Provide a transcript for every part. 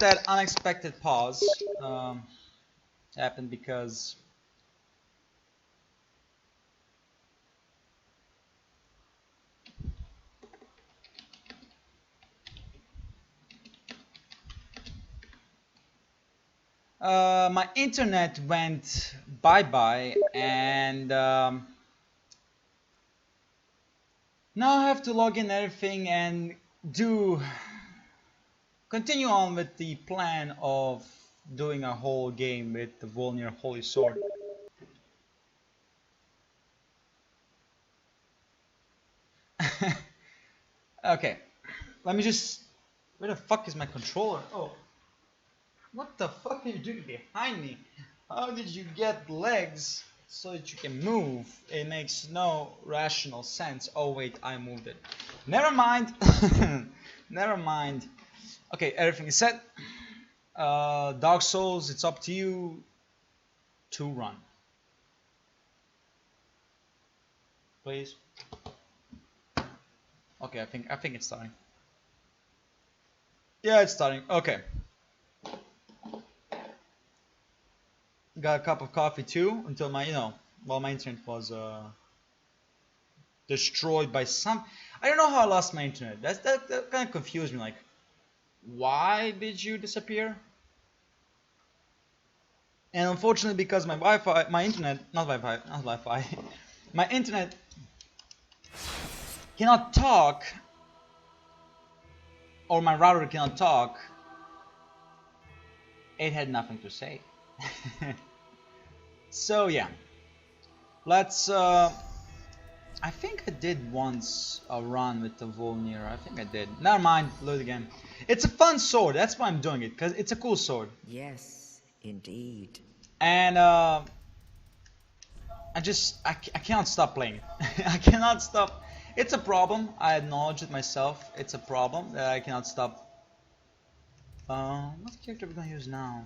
That unexpected pause happened because my internet went bye-bye, and now I have to log in everything and continue on with the plan of doing a whole game with the Wolnir Holy Sword. Okay, let me just... Where the fuck is my controller? Oh, what the fuck are you doing behind me? How did you get legs so that you can move? It makes no rational sense. Oh wait, I moved it. Never mind. Never mind. Okay, everything is set. Dark Souls, it's up to you to run. Please. Okay, I think it's starting. Yeah, it's starting. Okay. Got a cup of coffee too until my, while my internet was destroyed by some... I don't know how I lost my internet. That kind of confused me. Like, why did you disappear? And unfortunately, because my Wi-Fi, my internet, not Wi-Fi, my internet cannot talk, or my router cannot talk, it had nothing to say. So yeah, let's I think I did once a run with the Wolnir. I think I did. Never mind, load again. It's a fun sword, that's why I'm doing it, because it's a cool sword. Yes, indeed. And I cannot stop playing it. I cannot stop. It's a problem, I acknowledge it myself. It's a problem that I cannot stop. What character are we gonna use now?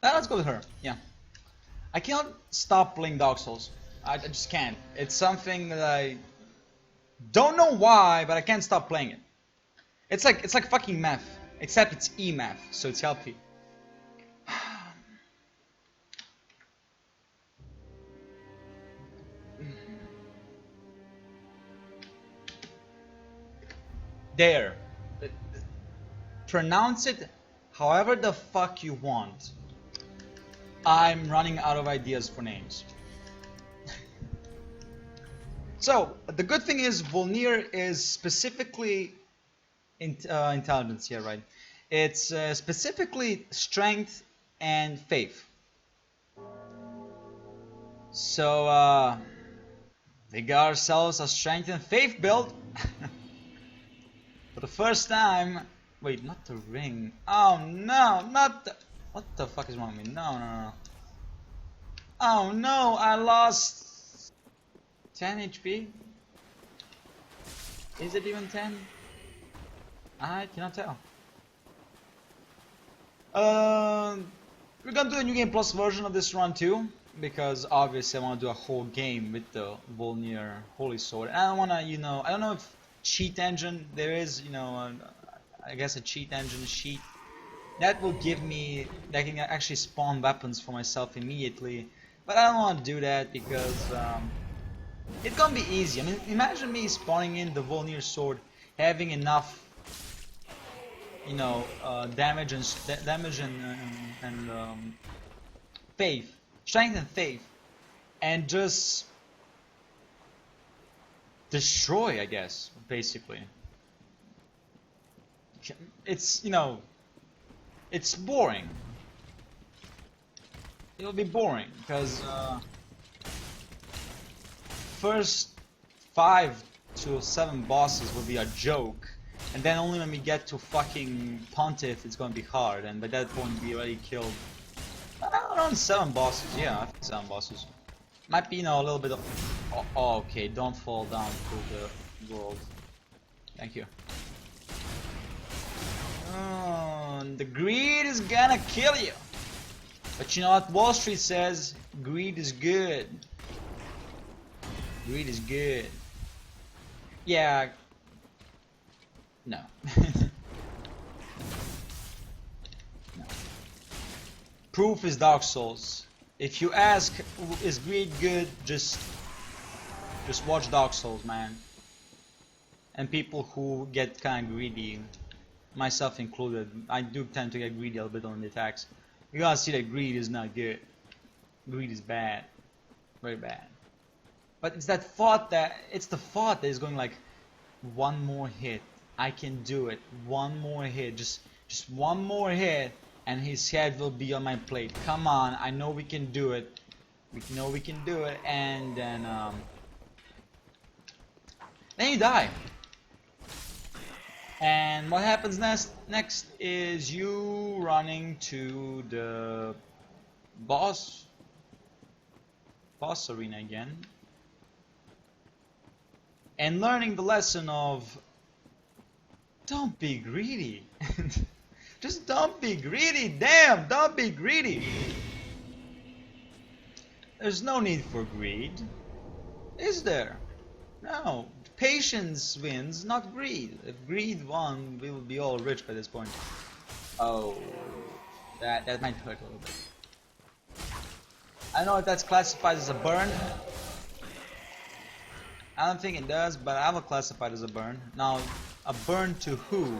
Let's go with her. Yeah, I cannot stop playing Dark Souls. I just can't. It's something that I don't know why, but I can't stop playing it. It's like fucking math, except it's e-math, so it's healthy. There. Pronounce it however the fuck you want. I'm running out of ideas for names. So, the good thing is Wolnir is specifically intelligence here, right? It's specifically strength and faith. So, we got ourselves a strength and faith build. For the first time. Wait, not the ring. Oh no, not the... What the fuck is wrong with me? No. Oh no, I lost 10 HP. Is it even 10? I cannot tell. We're gonna do a New Game Plus version of this run too, because obviously I want to do a whole game with the Wolnir Holy Sword. And I don't wanna, I don't know if cheat engine there is, I guess a cheat engine sheet that will give me, that can actually spawn weapons for myself immediately, but I don't want to do that because it's gonna be easy. I mean, imagine me spawning in the Wolnir sword, having enough, damage and faith, strength and faith, and just destroy, I guess, basically. It's, it's boring. It'll be boring because first 5 to 7 bosses will be a joke, and then only when we get to fucking Pontiff it's gonna be hard, and by that point we already killed around 7 bosses. Yeah, I think 7 bosses. Might be, a little bit of... Oh, okay, don't fall down to the world. Thank you. The greed is gonna kill you. But you know what Wall Street says? Greed is good. Greed is good. Yeah. No. No. Proof is Dark Souls. If you ask, is greed good? Just watch Dark Souls, man. And people who get kind of greedy, myself included, I do tend to get greedy a little bit on the attacks. You gotta see that greed is not good. Greed is bad, very bad. But it's that thought that is going like, one more hit, I can do it. One more hit, just one more hit, and his head will be on my plate. Come on, I know we can do it. We know we can do it, and then you die. And what happens next is you running to the boss arena again and learning the lesson of don't be greedy. Just don't be greedy. Damn, don't be greedy. There's no need for greed, is there? No. Patience wins, not greed. If greed won, we would be all rich by this point. Oh, that might hurt a little bit. I don't know if that's classified as a burn. I don't think it does, but I will classify it as a burn. Now, a burn to who?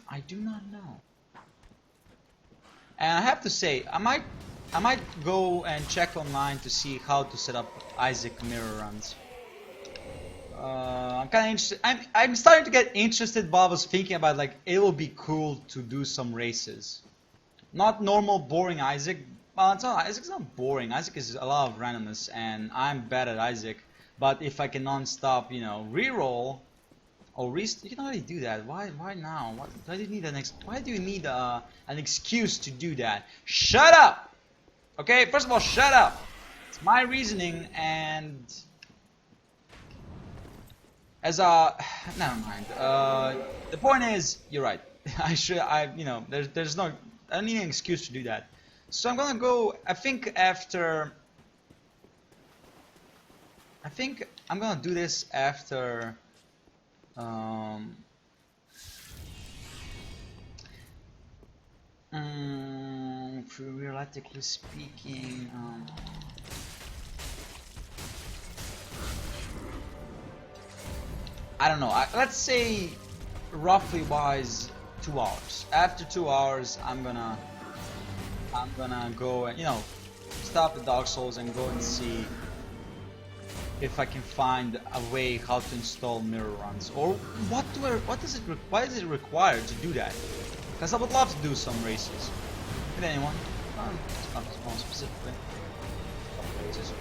I do not know. And I have to say, I might go and check online to see how to set up Isaac mirror runs. I'm kind of interested. I'm starting to get interested, but I was thinking about like it will be cool to do some races, not normal boring Isaac. Well, Isaac's not boring. Isaac is a lot of randomness, and I'm bad at Isaac. But if I can non-stop, you know, reroll or you can already do that. Why now? Why do you need why do you need an excuse to do that? Shut up. Okay, first of all, shut up. It's my reasoning, and as a never mind. The point is, you're right. You know, there's no, I don't need an excuse to do that. So I'm gonna go. I think I'm gonna do this after. Realistically speaking, I don't know. Let's say, roughly wise, 2 hours. After 2 hours, I'm gonna go and, you know, stop the Dark Souls and go and see if I can find a way how to install mirror runs, or why is it required to do that? Because I would love to do some races with anyone. It's not specifically. Races.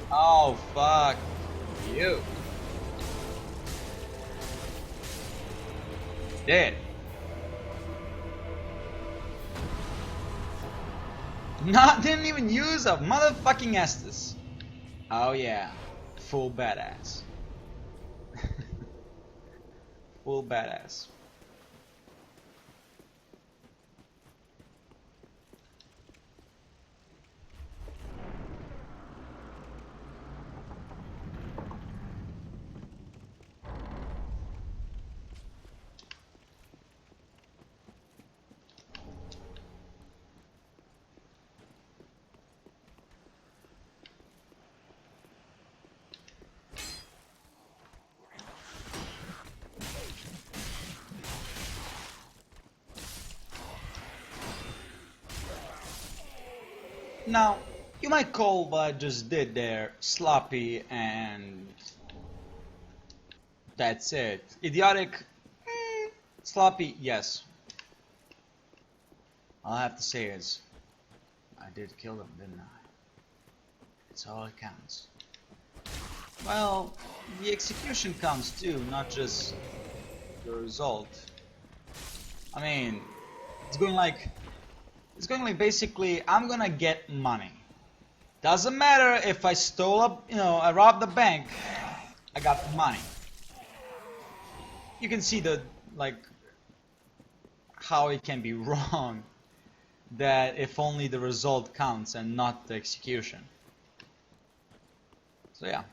Oh fuck you! Dead. Didn't even use a motherfucking Estus. Oh yeah, full badass. Full badass. Now, you might call what I just did there sloppy and that's it. Idiotic? Sloppy, yes. All I have to say is, I did kill them, didn't I? That's all that counts. Well, the execution counts too, not just the result. I mean, it's going like basically, I'm gonna get money. Doesn't matter if I stole up, you know, I robbed the bank. I got the money. You can see the, like, how it can be wrong that if only the result counts and not the execution. So yeah.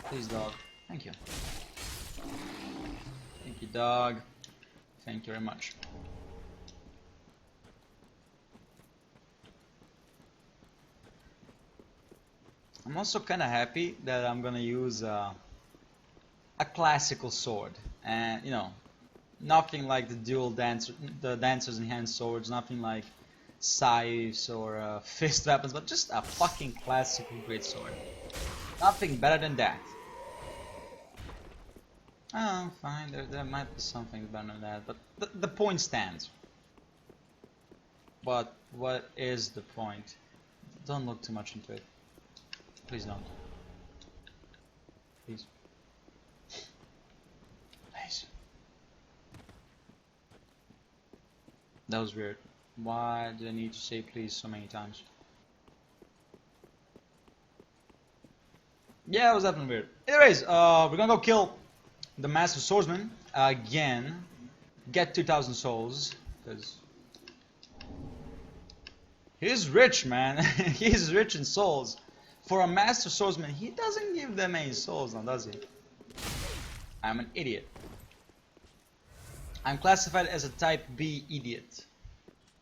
Please, dog. Thank you. Thank you, dog. Thank you very much. I'm also kind of happy that I'm gonna use a classical sword, and you know, nothing like the the dancers in hand swords, nothing like scythes or fist weapons, but just a fucking classical great sword. Nothing better than that. Oh, fine, there might be something better than that, but the point stands. But what is the point? Don't look too much into it. Please don't. Please. Please. That was weird. Why did I need to say please so many times? Yeah, it was definitely weird. Anyways, we're gonna go kill the Master Swordsman again. Get 2,000 souls, because he's rich, man. He's rich in souls. For a Master Swordsman, he doesn't give them any souls now, does he? I'm an idiot. I'm classified as a type B idiot.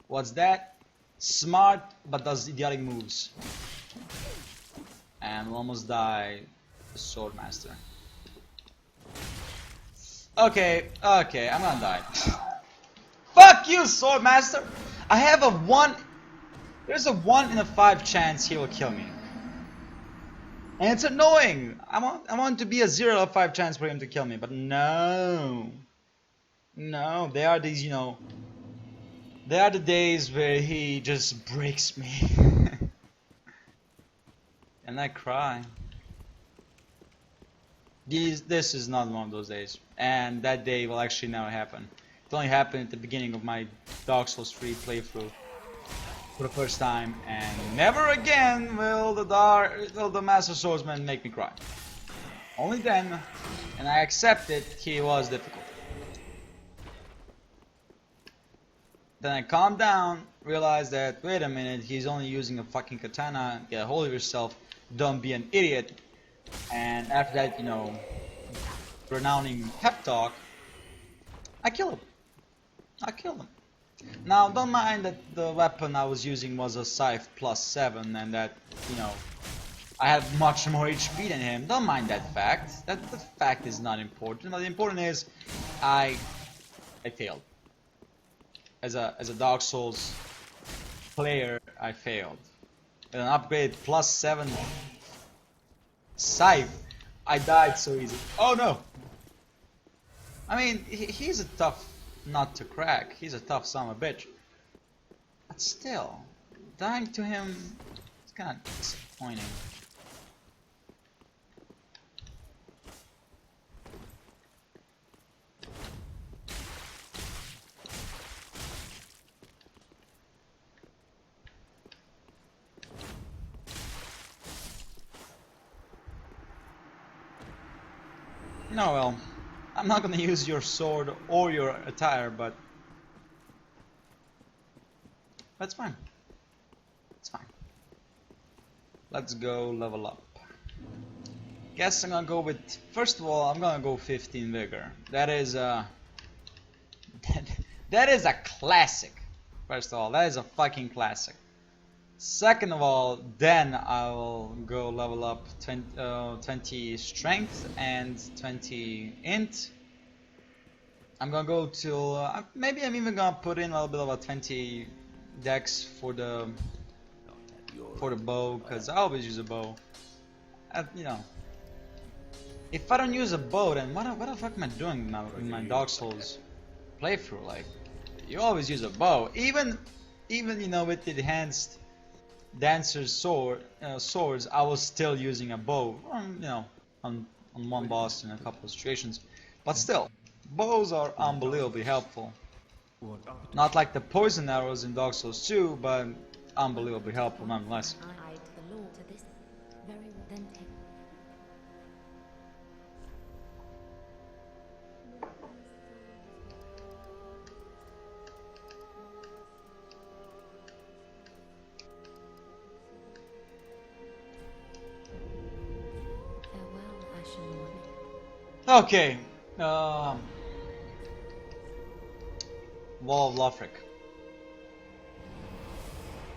What's that? Smart, but does idiotic moves. And we'll almost die, the Swordmaster. Okay, I'm gonna die. Fuck you, Swordmaster! I have a 1... There's a 1 in a 5 chance he will kill me. And it's annoying! I want to be a 0 out of 5 chance for him to kill me, but no. No, there are these, you know... There are the days where he just breaks me. And I cry. This is not one of those days. And that day will actually never happen. It only happened at the beginning of my Dark Souls 3 playthrough. For the first time. And never again will the Master Swordsman make me cry. Only then. And I accepted he was difficult. Then I calmed down, realized that, wait a minute, he's only using a fucking katana, get a hold of yourself, don't be an idiot. And after that, you know, renouncing pep talk, I killed him. I killed him. Now, don't mind that the weapon I was using was a scythe +7 and that, you know, I had much more HP than him. Don't mind that fact. The fact is not important. But the important is, I failed. As a Dark Souls player, I failed. With an upgrade +7 scythe, I died so easy. Oh no! I mean, he's a tough nut to crack. He's a tough son of a bitch. But still, dying to him is kind of disappointing. No, well, I'm not gonna use your sword or your attire, but that's fine. It's fine. Let's go level up. Guess I'm gonna go with, first of all, I'm gonna go 15 vigor. That is that is a classic. First of all, that is a fucking classic. Second of all, then I'll go level up 20 strength and 20 int. I'm gonna go till maybe I'm even gonna put in a little bit of a 20 dex for the bow, because I always use a bow. You know, if I don't use a bow, then what the fuck am I doing in my Dark Souls playthrough? Like, you always use a bow, even you know, with the enhanced dancer's swords, I was still using a bow, you know, on one boss in a couple of situations. But still, bows are unbelievably helpful. Not like the poison arrows in Dark Souls 2, but unbelievably helpful nonetheless. Okay. Um, Wall of Lothric.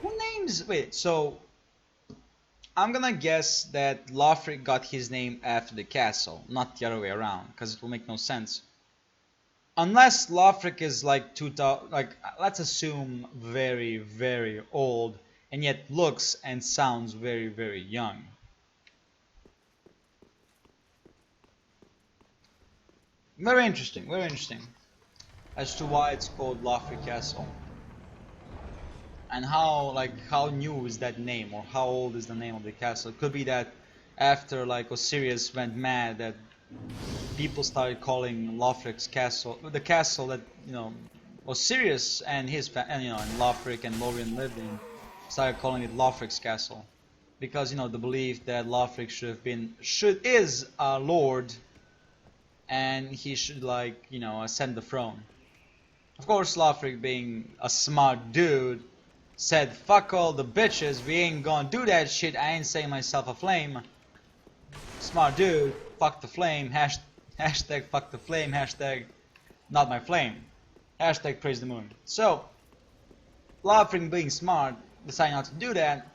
Who names? Wait. So I'm gonna guess that Lothric got his name after the castle, not the other way around, because it will make no sense. Unless Lothric is like 2000, like let's assume very, very old, and yet looks and sounds very, very young. Very interesting, as to why it's called Lothric Castle, and how new is that name, or how old is the name of the castle. It could be that after like Osiris went mad, that people started calling Lothric's castle, the castle that Osiris and and Lothric and Lorien lived in, started calling it Lothric's castle, because the belief that Lothric is a lord, and he should ascend the throne. Of course, Lothric, being a smart dude, said, "Fuck all the bitches, we ain't gonna do that shit. I ain't setting myself aflame." Smart dude, fuck the flame. Hashtag fuck the flame. Hashtag not my flame. Hashtag praise the moon. So, Lothric, being smart, decided not to do that.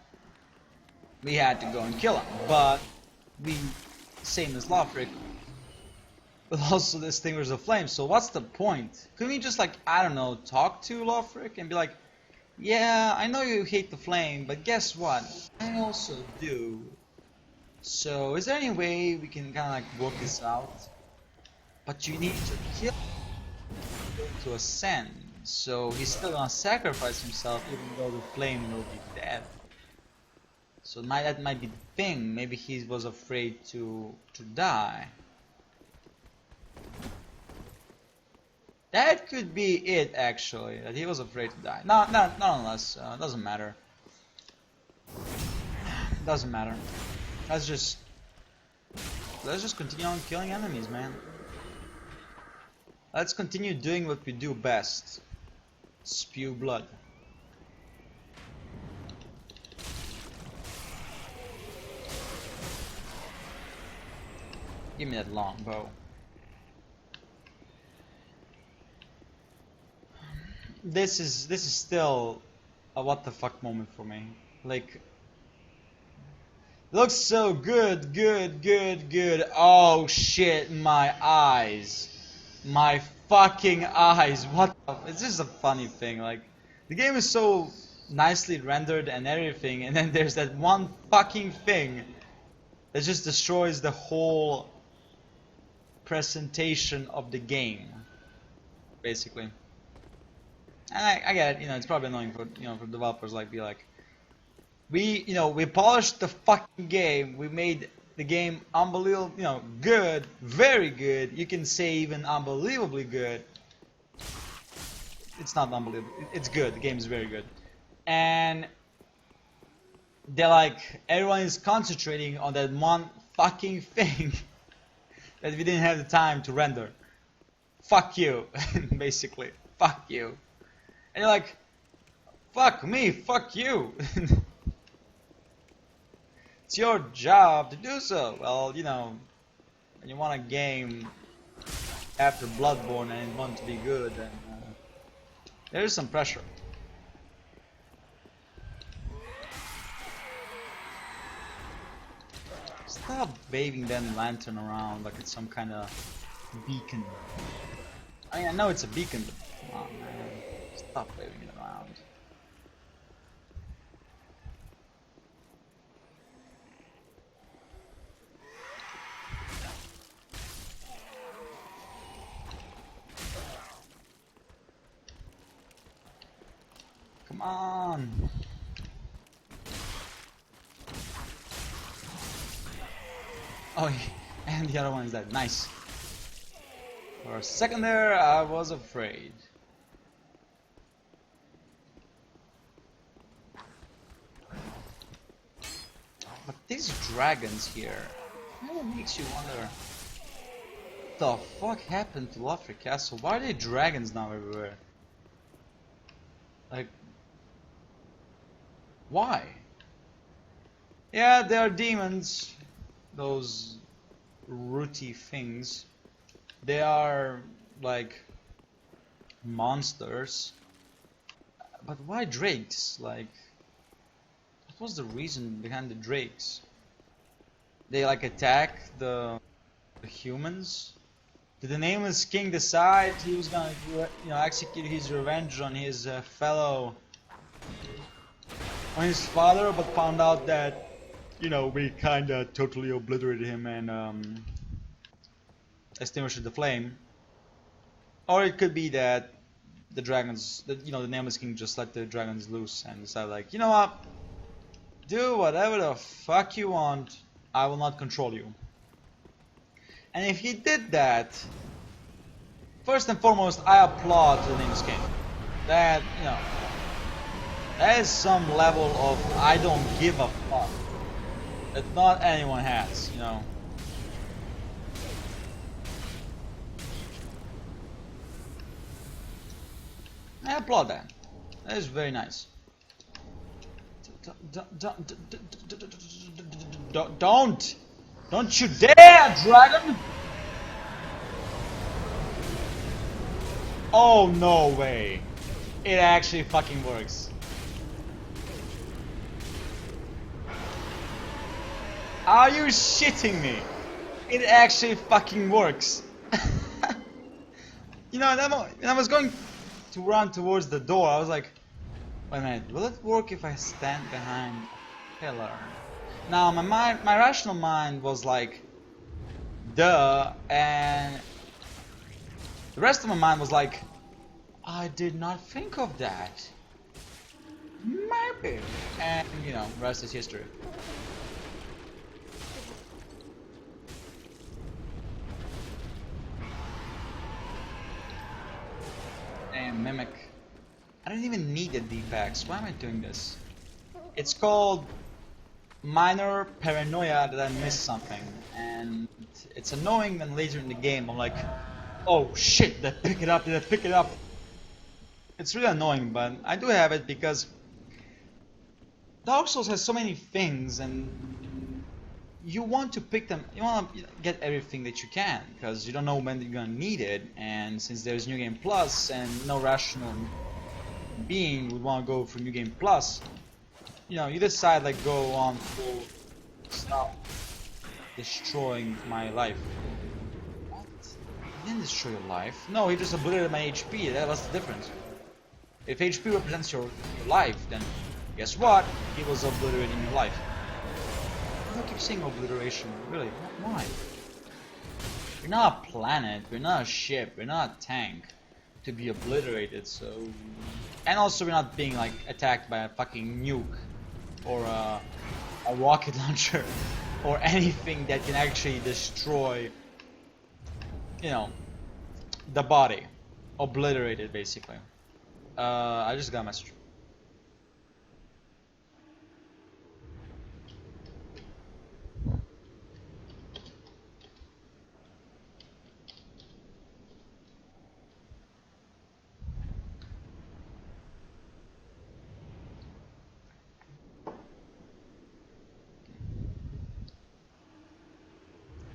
We had to go and kill him. But we, same as Lothric, but also distinguish the flame. So what's the point? Couldn't we just I don't know, talk to Lothric and be like, "Yeah, I know you hate the flame, but guess what? I also do. So is there any way we can kind of work this out? But you need to kill him to ascend. So he's still gonna sacrifice himself, even though the flame will be dead. So that might be the thing. Maybe he was afraid to die. That could be it, actually. That he was afraid to die. No, not unless. Doesn't matter. Doesn't matter. Let's just continue on killing enemies, man. Let's continue doing what we do best. Spew blood. Give me that long bow. This is still a what the fuck moment for me. Like, looks so good, good. Oh shit, my eyes. My fucking eyes. What the, it's just a funny thing. Like, the game is so nicely rendered and everything, and then there's that one fucking thing that just destroys the whole presentation of the game, basically. And I get it, it's probably annoying for for developers, we polished the fucking game, we made the game unbelievable, good, very good. You can say even unbelievably good. It's not unbelievable. It's good. The game is very good. And everyone is concentrating on that one fucking thing that we didn't have the time to render. Fuck you, basically. Fuck you. And you're like, fuck me, fuck you. It's your job to do so. Well, when you want a game after Bloodborne and you want it to be good, then there is some pressure. Stop waving that lantern around like it's some kind of beacon. I mean, I know it's a beacon, but come on, man. Stop waving it around. Come on. Oh, and the other one is dead. Nice. For a second there, I was afraid. But these dragons here, it makes you wonder, what the fuck happened to Lothric Castle? Why are there dragons now everywhere? Like, why? Yeah, they are demons. Those rooty things. They are like monsters. But why drakes? Like, what was the reason behind the drakes? They like attack the humans? Did the nameless king decide he was gonna, execute his revenge on his on his father, but found out that, we kinda totally obliterated him and extinguished the flame? Or it could be that the dragons, the nameless king just let the dragons loose and decided like, you know what? Do whatever the fuck you want. I will not control you. And if he did that, first and foremost, I applaud the nameless king. That, that is some level of I don't give a fuck that not anyone has. I applaud that. That is very nice. Don't you dare, dragon! Oh, no way. It actually fucking works. Are you shitting me? It actually fucking works. When I was going to run towards the door, I was like, wait a minute, will it work if I stand behind a pillar? Now, my rational mind was like, duh, and the rest of my mind was like, I did not think of that. Maybe. And, rest is history. And mimic. I don't even need a D-packs. Why am I doing this? It's called minor paranoia that I missed something. And it's annoying when later in the game I'm like, oh shit, did I pick it up? Did I pick it up? It's really annoying, but I do have it because Dark Souls has so many things and you want to pick them, you want to get everything that you can because you don't know when you're gonna need it, and since there's New Game Plus and no rational being would want to go for New Game Plus, you decide like go on full stop destroying my life. What? He didn't destroy your life. No, he just obliterated my HP. That was the difference. If HP represents your life, then guess what? He was obliterating your life. I keep saying obliteration. Really? Why? We're not a planet. We're not a ship. We're not a tank to be obliterated. So, and also we're not being like attacked by a fucking nuke or a rocket launcher or anything that can actually destroy, the body, obliterate it basically. I just got a message.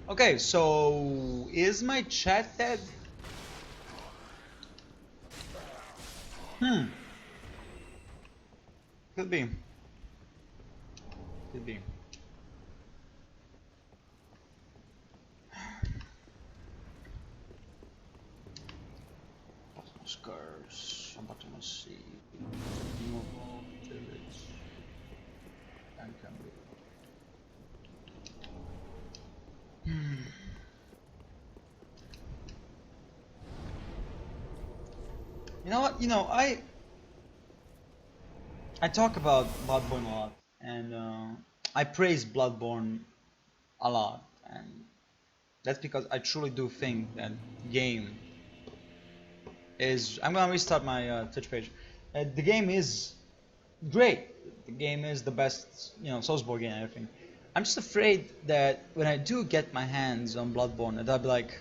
Okay, so is my chat dead? Could be. Could be. Scars. I'm about to see. And can be. You know what? I talk about Bloodborne a lot, and I praise Bloodborne a lot, and that's because I truly do think that game is. I'm gonna restart my Twitch page. The game is great. The game is the best, Soulsborne game and everything. I'm just afraid that when I do get my hands on Bloodborne, that I'll be like,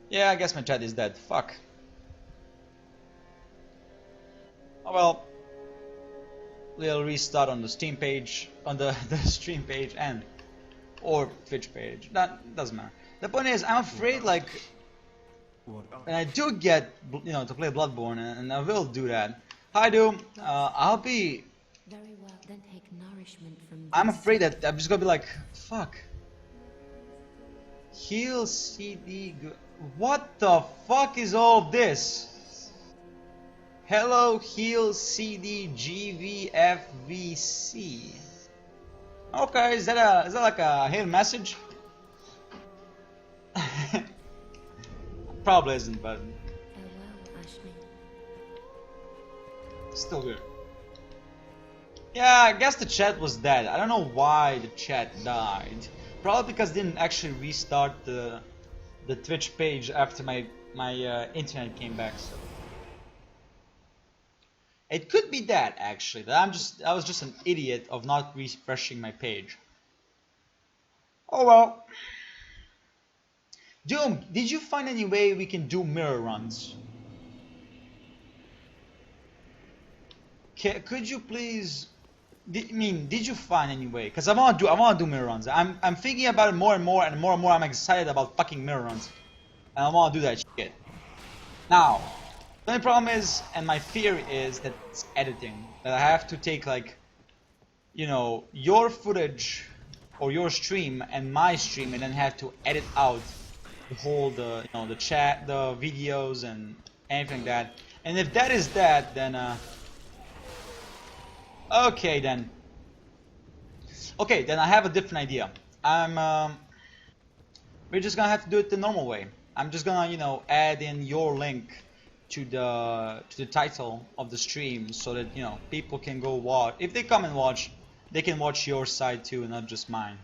yeah, I guess my chat is dead. Fuck. Oh well, little restart on the Steam page, on the, the stream page and or Twitch page. That doesn't matter. The point is, I'm afraid like when I do get to play Bloodborne, and I will do that. Hi, Doom. I'll be. Very well, then take nourishment from I'm this afraid soup. that I'm just gonna be like, fuck. Heal CD. What the fuck is all this? Hello, heal CD GVFVC. Okay, is that like a hidden message? Probably isn't, but Farewell, Ashley. still good. Yeah, I guess the chat was dead. I don't know why the chat died. Probably because it didn't actually restart the Twitch page after my internet came back. So it could be that actually. That I was just an idiot of not refreshing my page. Oh well. Doom, did you find any way we can do mirror runs? Could you please? Did you find any way? Cause I wanna do mirror runs. I'm thinking about it more and more and more and more. I'm excited about fucking mirror runs, and I wanna do that shit. Now, the only problem is, and my fear is that it's editing. That I have to take like, your footage or your stream and my stream, and then have to edit out the whole the chat, the videos, and anything like that. And if that is that, then okay then. Okay, then I have a different idea. We're just gonna have to do it the normal way. I'm just gonna, add in your link to the title of the stream so that, people can go watch. If they come and watch, they can watch your side too, not just mine.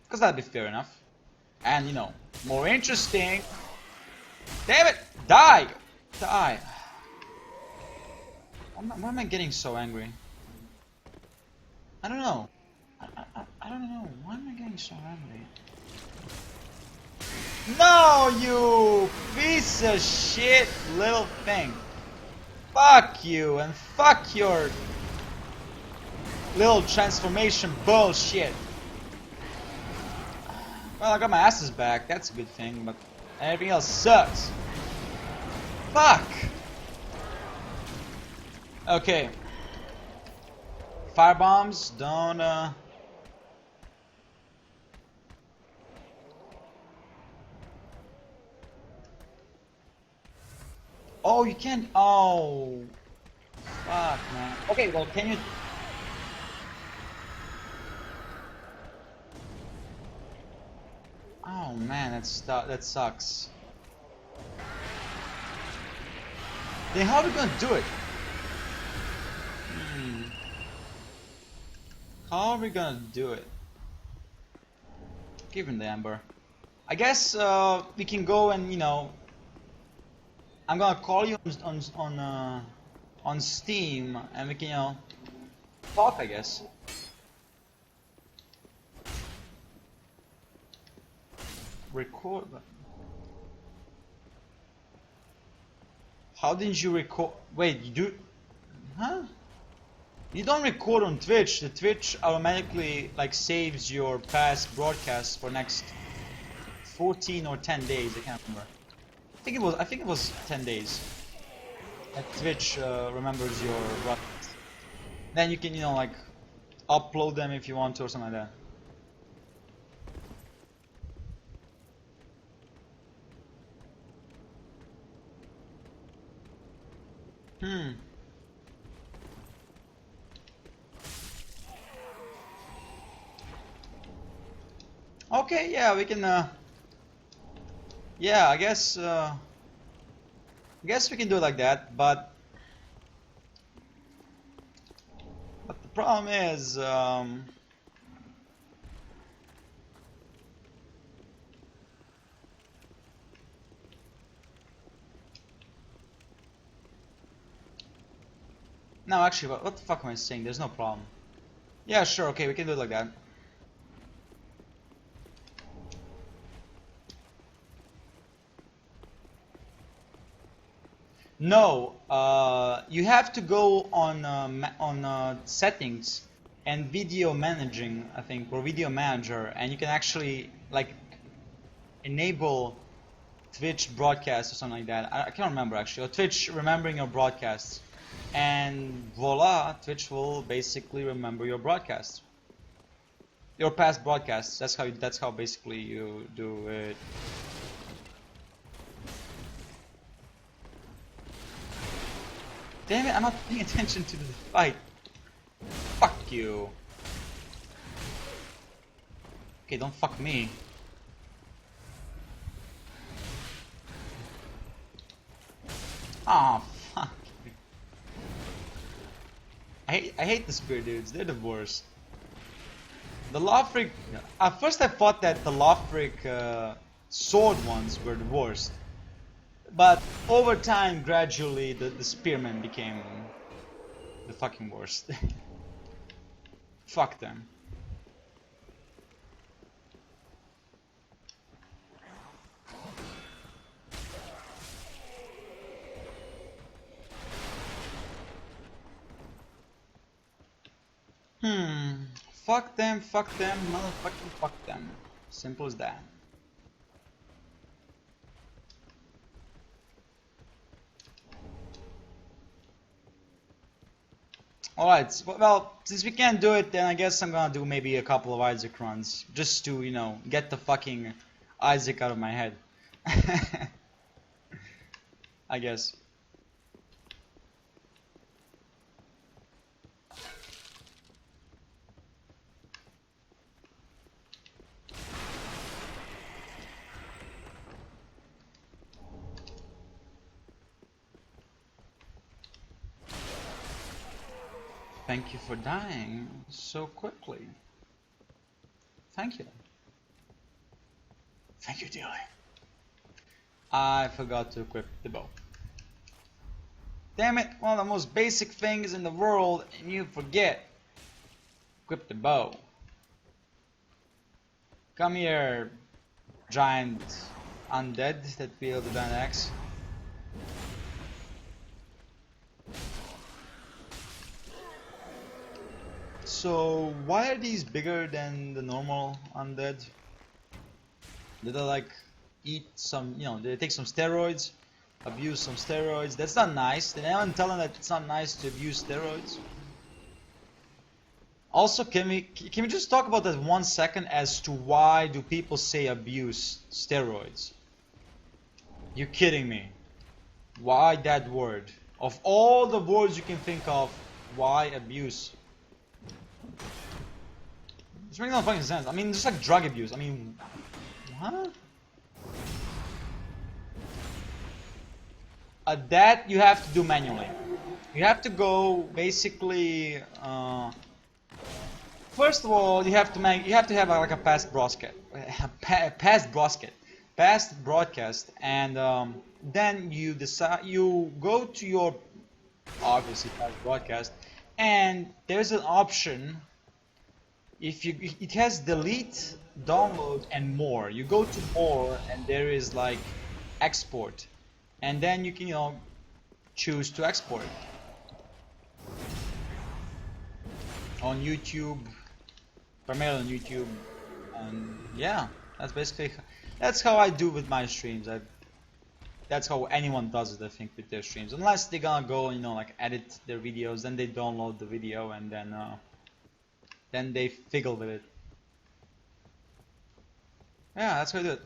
Because that'd be fair enough. And, more interesting. Damn it! Die! Die. Why am I getting so angry? I don't know. I don't know. Why am I getting so angry? No, you piece of shit little thing. Fuck you and fuck your little transformation bullshit. Well, I got my asses back. That's a good thing, but everything else sucks. Fuck. Okay. Firebombs don't Oh, you can't. Oh. Fuck, man. Okay, well, can you? Oh man, that sucks. Then how are we gonna do it? How are we gonna do it? Given the amber, I guess we can go and I'm gonna call you on Steam and we can talk. I guess. Record. How didn't you record? Wait, you do? Huh? You don't record on Twitch. The Twitch automatically saves your past broadcasts for next 14 or 10 days. I can't remember. I think it was 10 days. That Twitch remembers your broadcasts. Then you can upload them if you want to or something like that. Okay, yeah, we can. Yeah, I guess we can do it like that, but the problem is, no, actually, what the fuck am I saying? There's no problem. Yeah, sure, okay, we can do it like that. No, you have to go on settings and video managing, I think, or video manager, and you can actually like enable Twitch broadcast or something like that. I can't remember actually. Or Twitch remembering your broadcasts, and voila, Twitch will basically remember your broadcasts, your past broadcasts. That's how basically you do it. Damn it! I'm not paying attention to the fight. Fuck you. Okay, don't fuck me. Ah, fuck. I hate the spear dudes. They're the worst. The Lothric. At first, I thought that the Lothric sword ones were the worst, but over time, gradually, the spearmen became the fucking worst. Fuck them. Fuck them, motherfucking fuck them. Simple as that. Alright, well, since we can't do it, then I guess I'm gonna do maybe a couple of Isaac runs. Just to, you know, get the fucking Isaac out of my head. I guess. Thank you for dying so quickly. Thank you. Thank you, dearly. I forgot to equip the bow. Damn it, one of the most basic things in the world, and you forget. Equip the bow. Come here, giant undead that wield the giant axe. So, why are these bigger than the normal undead? Did they like eat some, you know, did they take some steroids? Abuse some steroids? That's not nice. Did anyone tell them that it's not nice to abuse steroids? Also, can we just talk about that 1 second as to why do people say abuse steroids? You kidding me? Why that word? Of all the words you can think of, why abuse? This makes no fucking sense. I mean, just like drug abuse. I mean, what? That you have to do manually. You have to go basically. First of all, you have to have like a past broadcast, past broadcast, and then you decide you go to your obviously past broadcast, and there's an option. If you it has delete, download, and more. You go to more, and there is like export, and then you can choose to export on YouTube. Primarily on YouTube, and yeah, that's how I do with my streams. That's how anyone does it, I think, with their streams, unless they're gonna go, like edit their videos, then they download the video, and then they fiddle with it. Yeah, that's how I do it.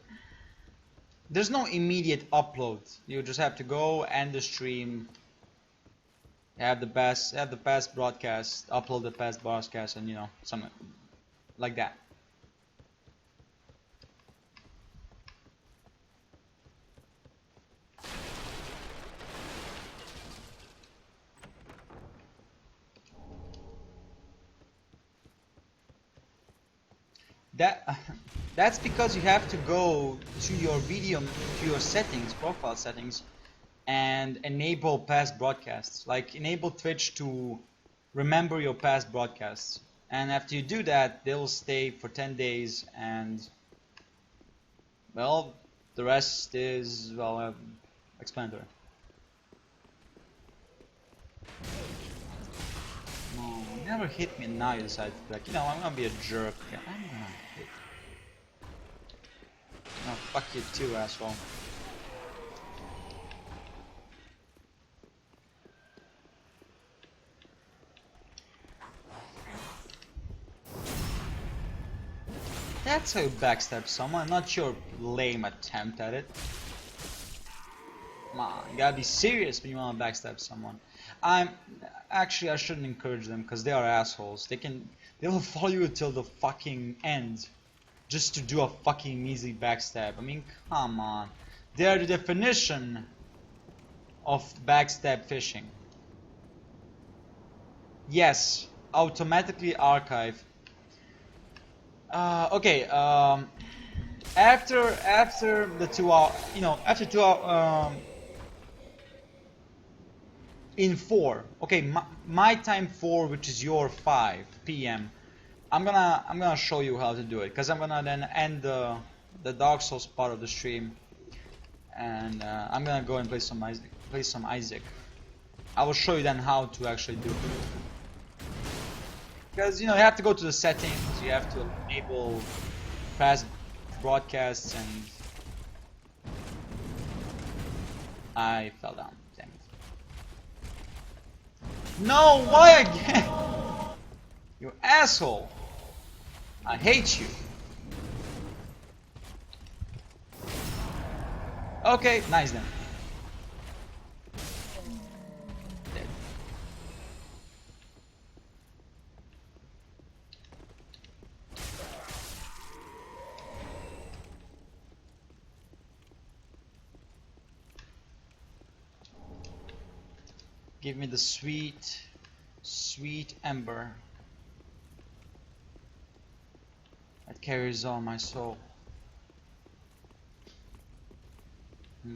There's no immediate upload. You just have to go end the stream, have the past broadcast, upload the past broadcast, and something like that. That's because you have to go to your settings, profile settings, and enable past broadcasts. Like enable Twitch to remember your past broadcasts. And after you do that, they'll stay for 10 days, and well, the rest is explanatory. Oh, you never hit me, and now you decide to be like, you know, I'm gonna be a jerk. Yeah, I'm gonna hit. No, fuck you too, asshole. That's how you backstab someone, not your lame attempt at it. Come on, you gotta be serious when you wanna backstab someone. I'm actually I shouldn't encourage them because they are assholes. They will follow you until the fucking end just to do a fucking measly backstab. I mean, come on. They are the definition of backstab fishing. Yes, automatically archive. Okay. After the 2 hour, you know, after 2 hour, in 4. Okay, my time 4, which is your 5 p.m. I'm gonna show you how to do it, because I'm gonna then end the Dark Souls part of the stream, and I'm gonna go and play some Isaac. I will show you then how to actually do it. Because you know you have to go to the settings, you have to enable fast broadcasts, and I fell down. Damn it. No, why again? You asshole! I hate you. Okay, nice then. Dead. Give me the sweet, sweet ember that carries all my soul.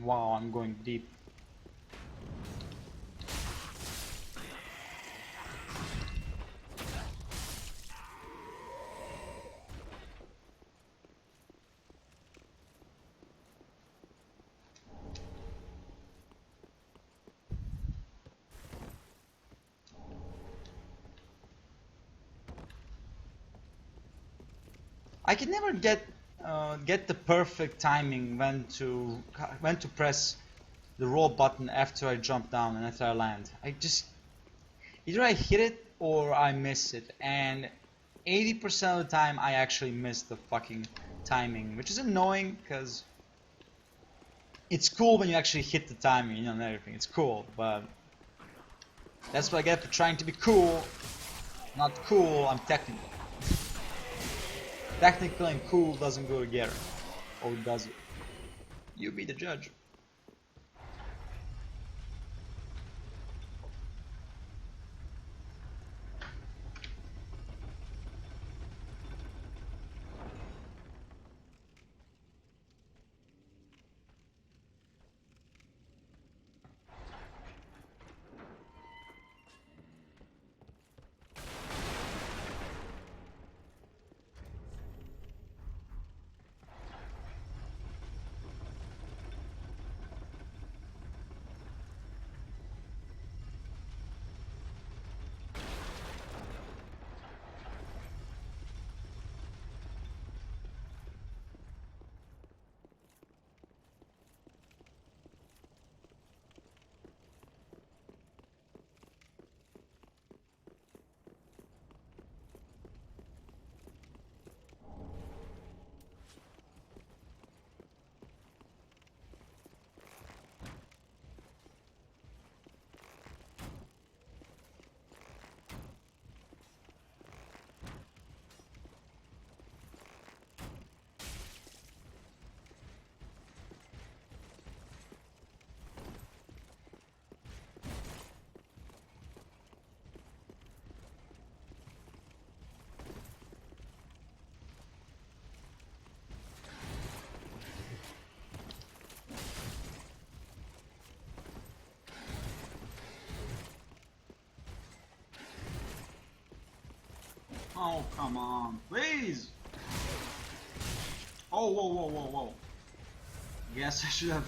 Wow, I'm going deep. I can never get the perfect timing when to press the roll button after I jump down and after I land. I just either I hit it or I miss it, and 80% of the time I actually miss the fucking timing, which is annoying because it's cool when you actually hit the timing, you know, and everything. It's cool, but that's what I get for trying to be cool. Not cool, I'm technical. Technical and cool doesn't go together. Or does it? You be the judge. Oh, come on, please! Oh, whoa. Guess I should have...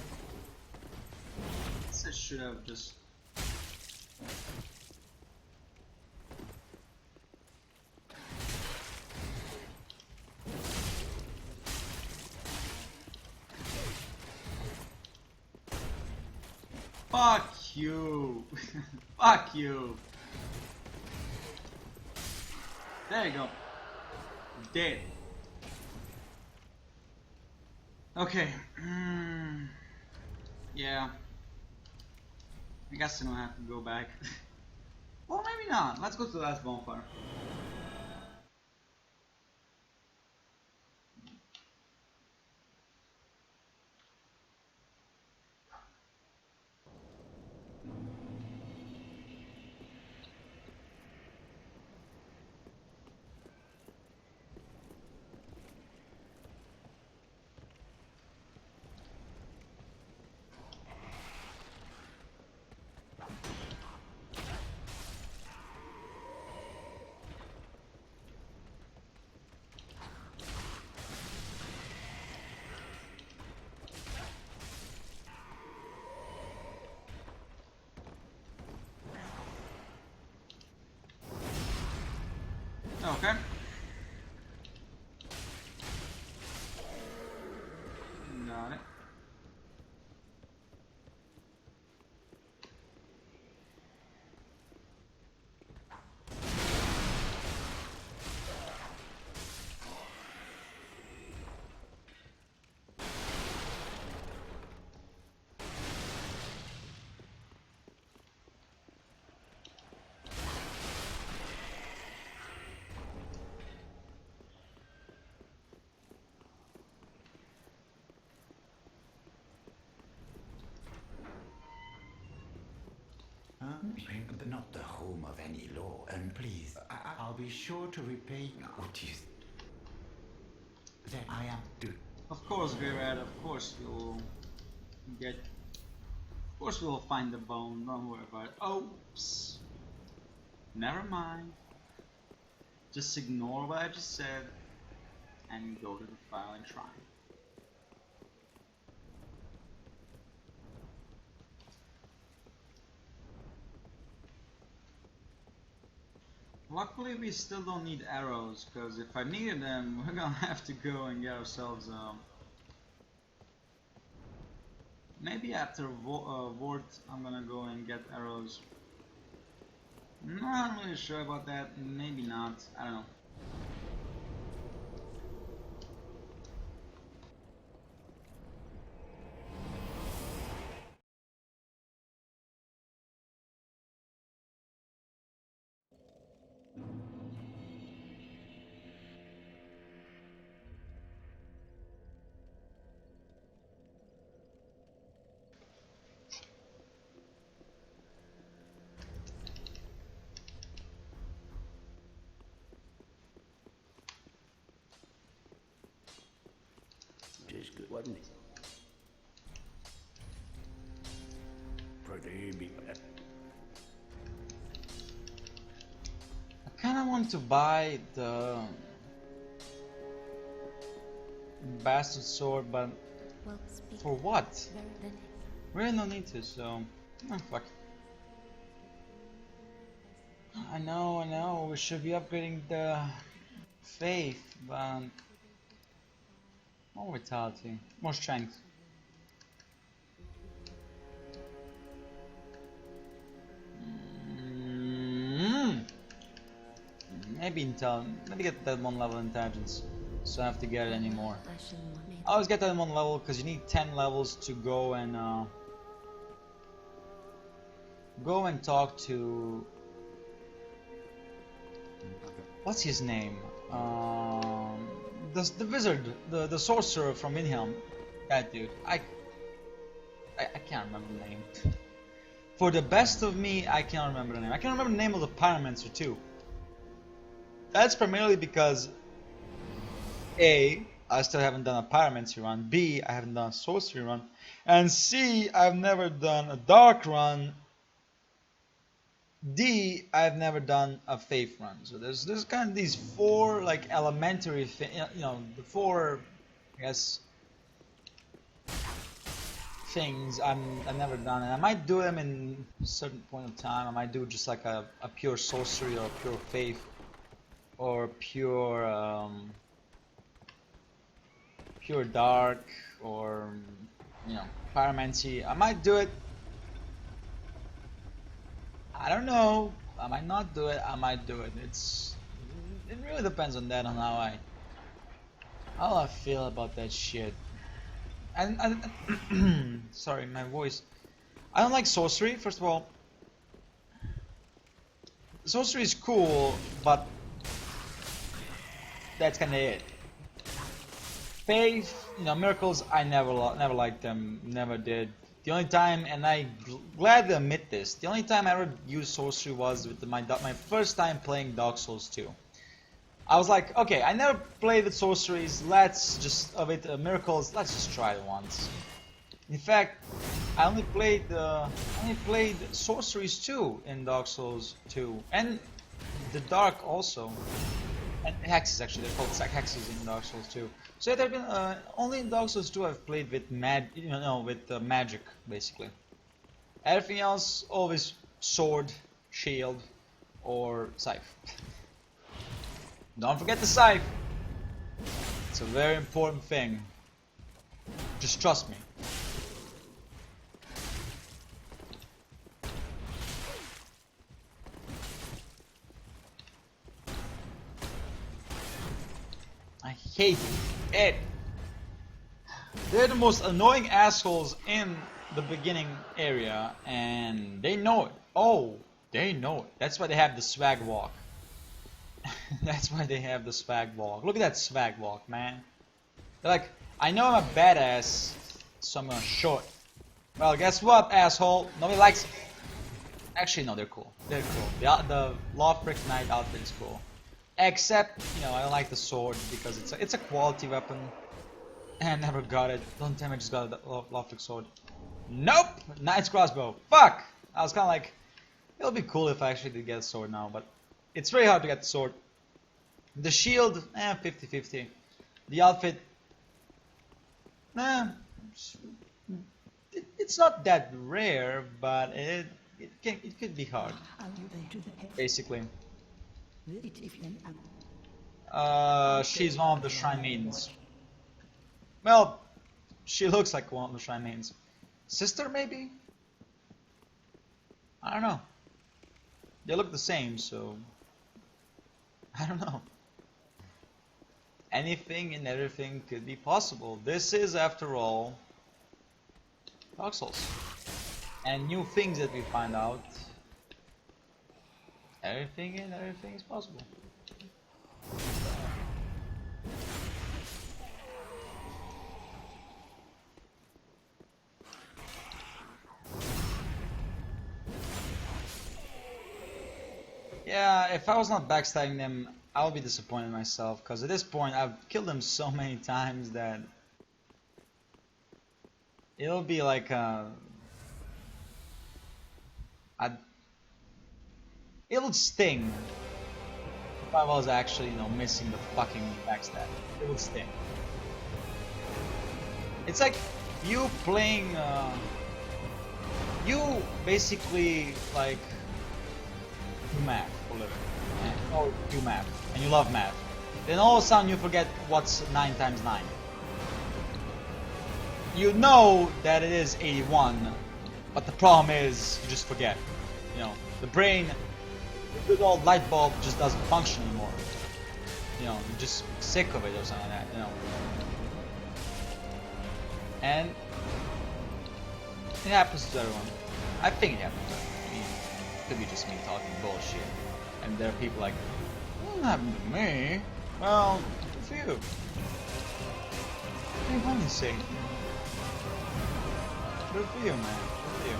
just... Fuck you. Fuck you. There you go. Dead. Okay. Yeah. I guess I'm gonna have to go back. Well, maybe not. Let's go to the last bonfire. Okay. Got it. Not the home of any law, and please, I'll be sure to repay what you that I am to. Of course, Virad, of course we'll get. Of course we'll find the bone, don't worry about it. Oops. Never mind. Just ignore what I just said and go to the filing shrine. Luckily we still don't need arrows, because if I needed them, we're gonna have to go and get ourselves maybe after Ward I'm gonna go and get arrows. Not really sure about that, maybe not, I don't know. Just good, wasn't it? Pretty big. I kinda want to buy the bastard sword, but Well, speak. for what? Then Really no need to, so fuck. I know, we should be upgrading the faith, but more vitality, more strength. Maybe maybe get that one level intelligence, so I don't have to get it anymore. I always get that in one level because you need 10 levels to go and talk to what's his name? The wizard, the sorcerer from Vinhelm. That dude. I can't remember the name. For the best of me, I can't remember the name. I can't remember the name of the pyromancer too. That's primarily because A, I still haven't done a pyromancy run. B, I haven't done a sorcery run. And C, I've never done a dark run. D, I've never done a faith run. So there's kind of these four like elementary, the four, I guess, things I've never done, and I might do them in a certain point of time. I might do just like a pure sorcery or pure faith or pure dark or pyromancy. I might do it I don't know. I might not do it. I might do it. It really depends on that, on how I feel about that shit. And sorry, my voice. I don't like sorcery. First of all, sorcery is cool, but that's kind of it. Faith, miracles. I never liked them. Never did. The only time, and I glad to admit this, the only time I ever used sorcery was with my first time playing Dark Souls 2. I was like, okay, I never played with sorceries. Let's just with miracles. Let's just try it once. In fact, I only played sorceries too in Dark Souls 2, and the Dark also, and hexes actually. They're called hexes in Dark Souls 2. So yeah, there've been only in Dark Souls 2 I've played with magic basically. Everything else always sword, shield, or scythe. Don't forget the scythe. It's a very important thing. Just trust me. I hate it. They're the most annoying assholes in the beginning area, and they know it. Oh, they know it. That's why they have the swag walk. That's why they have the swag walk. Look at that swag walk, man. They're like, I know I'm a badass, so I'm gonna show it. Well, guess what, asshole? Nobody likes it. Actually, no, they're cool. They're cool. The Lothric Knight outfit is cool. Except, I don't like the sword because it's a quality weapon. And I never got it. Don't tell me I just got a Lothric sword. Nope! Knight's crossbow. Fuck! I was kinda like, it'll be cool if I actually did get a sword now, but it's very hard to get the sword. The shield, 50-50. The outfit, it's not that rare, but it could be hard. Basically. She's one of the Shrine Maidens. Well, she looks like one of the Shrine Maidens. Sister, maybe? I don't know. They look the same, so I don't know. Anything and everything could be possible. This is, after all, Dark Souls. And new things that we find out. Everything and everything is possible. Yeah, if I was not backstabbing them, I would be disappointed in myself, because at this point I've killed them so many times that it'll be like it would sting if I was actually, missing the fucking backstab. It would sting. It's like you playing, you basically like do math for a living, or do math, and you love math. Then all of a sudden you forget what's 9 times 9. You know that it is 81, but the problem is you just forget. The brain, the good old light bulb just doesn't function anymore. You're just sick of it or something like that, And it happens to everyone. I think it happens to everyone. I mean, it could be just me talking bullshit. And there are people like, it doesn't happen to me. Well, good for you. What do you want to say? Good for you, man. Good for you.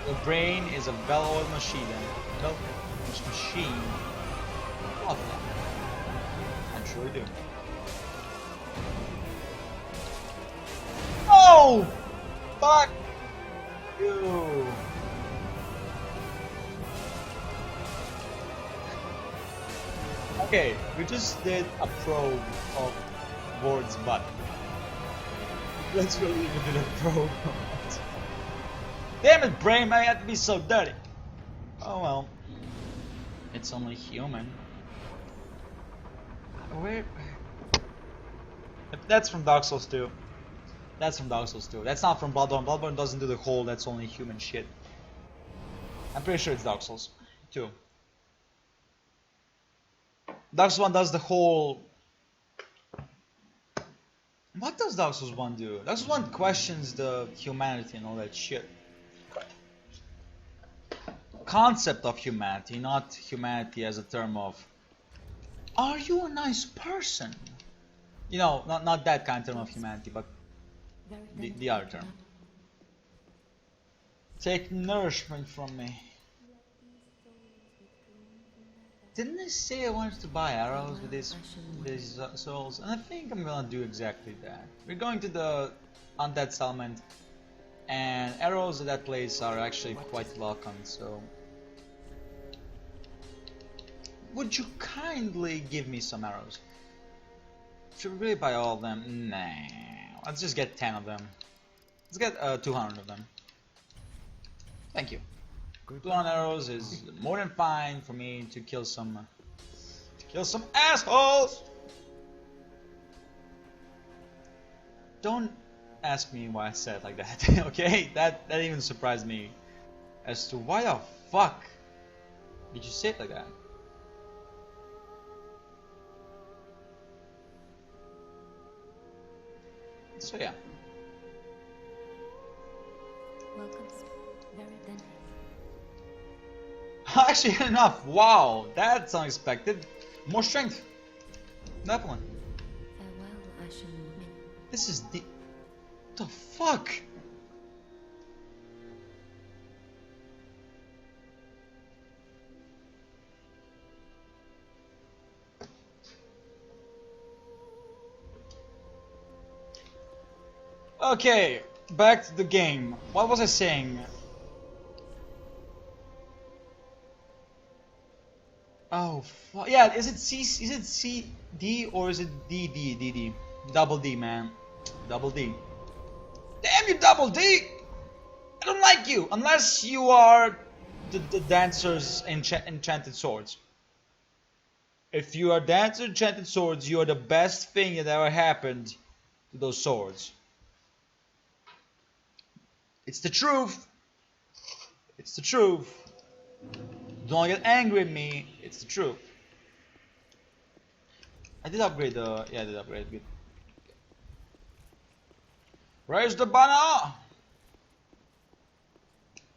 The brain is a well-oiled machine. Machine. I love that. I truly do. Oh! Fuck you! Okay, we just did a probe of Ward's butt. Let's really even do a probe. Damn it, brain, I had to be so dirty. Oh well. It's only human. Where? That's from Dark Souls 2. That's from Dark Souls 2. That's not from Bloodborne. Bloodborne doesn't do the whole that's only human shit. I'm pretty sure it's Dark Souls 2. Dark Souls 1 does the whole... What does Dark Souls 1 do? Dark Souls 1 questions the humanity and all that shit. Concept of humanity, not humanity as a term of... Are you a nice person? You know, not that kind of term of humanity, but the other term. Take nourishment from me. Didn't I say I wanted to buy arrows with these souls? And I think I'm gonna do exactly that. We're going to the undead settlement, and arrows at that place are actually quite welcome, so... Would you kindly give me some arrows? Should we really buy all of them? Nah. Let's just get 10 of them. Let's get 200 of them. Thank you. 200 arrows is more than fine for me to kill some assholes. Don't ask me why I said it like that. Okay, that even surprised me as to why the fuck did you say it like that. So yeah. Welcome. Very then. Actually, enough. Wow, that's unexpected. More strength. Definitely. Farewell, Ashen Woman. This is the fuck. Okay, back to the game. What was I saying? Oh, yeah. Is it CD or is it DD? Double D, man. Double D. Damn you, Double D! I don't like you unless you are the dancer's enchanted swords. If you are dancer enchanted swords, you are the best thing that ever happened to those swords. It's the truth. It's the truth. Don't get angry at me. It's the truth. I did upgrade the... Yeah, I did upgrade it. Raise the banner!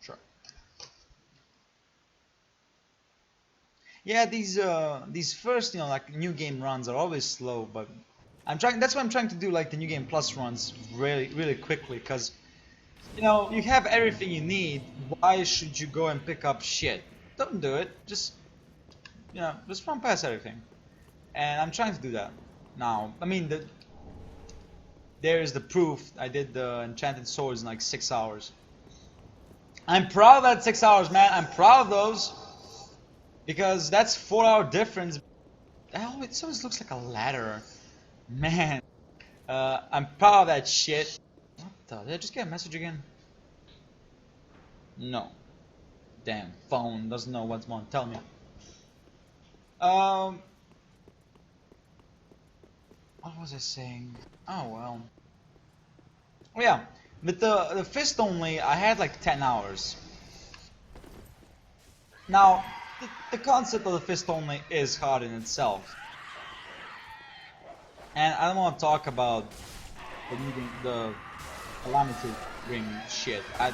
Sure. Yeah, these first, like new game runs are always slow, but I'm trying. That's why I'm trying to do like the new game plus runs really quickly, because you have everything you need. Why should you go and pick up shit? Don't do it. Just just run past everything. And I'm trying to do that now. I mean, there is the proof. I did the enchanted swords in like 6 hours. I'm proud of that 6 hours, man. I'm proud of those, because that's 4-hour difference. Oh, it always looks like a ladder, man. I'm proud of that shit. What the? Did I just get a message again? No. Damn phone doesn't know what's going to tell me. What was I saying? Oh well. Oh yeah, with the fist only, I had like 10 hours. Now, the concept of the fist only is hard in itself, and I don't want to talk about the calamity ring shit. I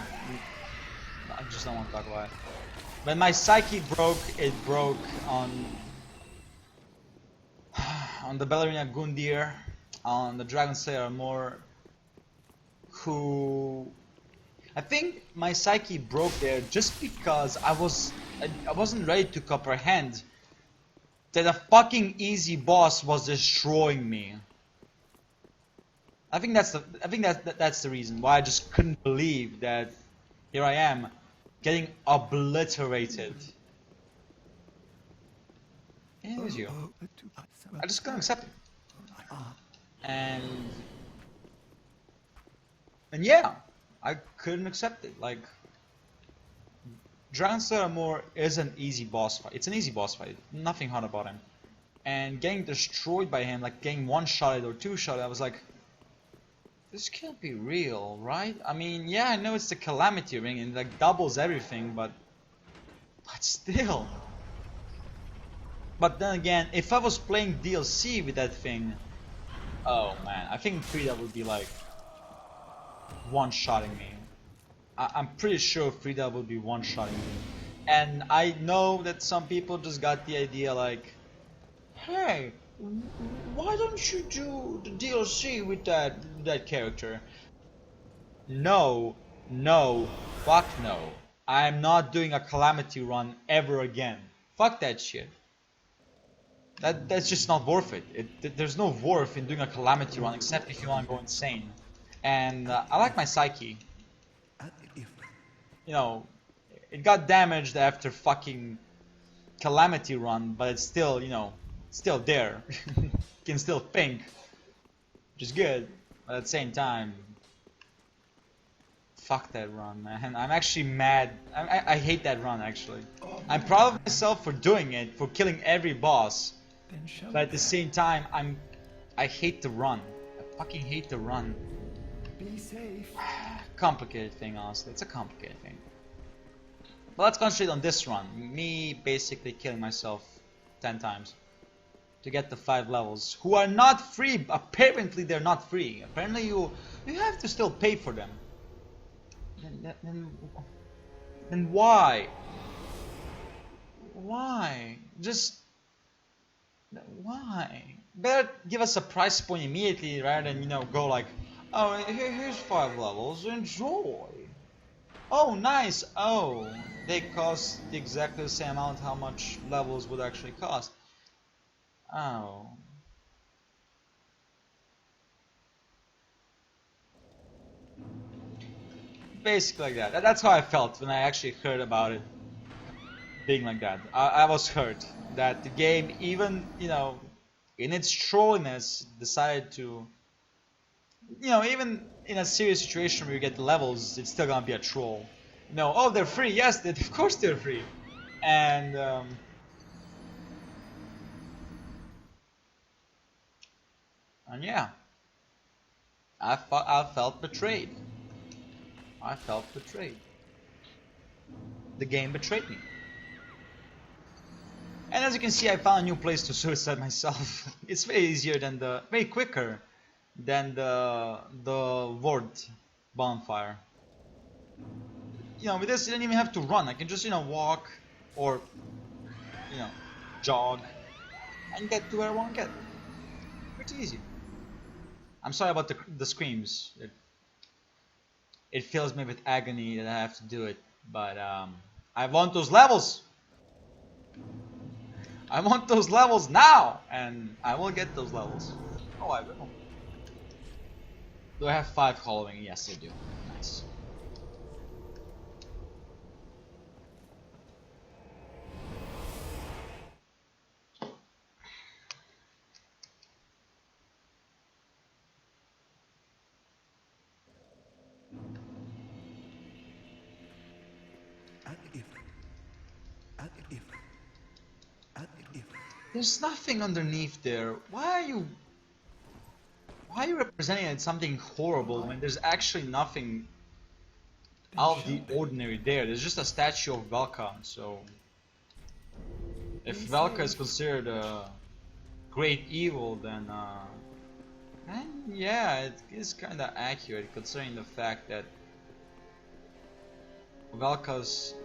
just don't want to talk about it. When my psyche broke, it broke on the ballerina Gundir, on the Dragon Slayer more, who I think my psyche broke there just because I wasn't ready to comprehend that a fucking easy boss was destroying me. I think that's the reason why I just couldn't believe that here I am getting obliterated. Yeah, it was you. I just couldn't accept it. And yeah, I couldn't accept it. Like, Dragon Slayer Moore is an easy boss fight. It's an easy boss fight. Nothing hard about him. And getting destroyed by him, like getting one-shotted or two-shotted, I was like, this can't be real, right? I mean, yeah, I know it's the Calamity Ring and it like doubles everything, but But still. But then again, if I was playing DLC with that thing, oh man, I think Frida would be like one-shotting me. I'm pretty sure Frida will be one-shotting me. And I know that some people just got the idea like, hey, why don't you do the DLC with that character? No, no, fuck no. I'm not doing a Calamity run ever again. Fuck that shit. That's just not worth it. There's no worth in doing a Calamity run except if you want to go insane. And I like my Psyche. You know, it got damaged after fucking Calamity run, but it's still, you know, still there. Can still ping, which is good. But at the same time, fuck that run, man. I'm actually mad. I hate that run, actually. I'm proud of myself for doing it, for killing every boss. But at the same time, I hate the run. I fucking hate the run. Be safe. Complicated thing, honestly. It's a complicated thing. But let's concentrate on this run. Me basically killing myself 10 times to get the 5 levels, who are not free. Apparently they're not free. Apparently you have to still pay for them. Then why? Why? Just why? Better give us a price point immediately rather than, you know, go like, oh, here's 5 levels, enjoy. Oh, nice. Oh, they cost exactly the same amount how much levels would actually cost. Oh. Basically like that. That's how I felt when I actually heard about it being like that. I was hurt that the game, even, you know, in its trolliness, decided to, you know, even in a serious situation where you get the levels, it's still gonna be a troll. You know, oh, they're free. Yes, of course they're free. And yeah, I felt betrayed. I felt betrayed. The game betrayed me. And as you can see, I found a new place to suicide myself. It's way easier than way quicker than the ward bonfire. You know, with this, you don't even have to run. I can just, you know, walk or, you know, jog and get to where I want to get. Pretty easy. I'm sorry about the screams. It fills me with agony that I have to do it, but I want those levels. I want those levels now, and I will get those levels. Oh, I will. Do I have 5 hollowing? Yes, I do. Nice. There's nothing underneath there. Why are you representing it as something horrible when there's actually nothing out of the ordinary there? There's just a statue of Velka, so if Velka is considered a great evil, then yeah, it is kinda accurate considering the fact that Velka's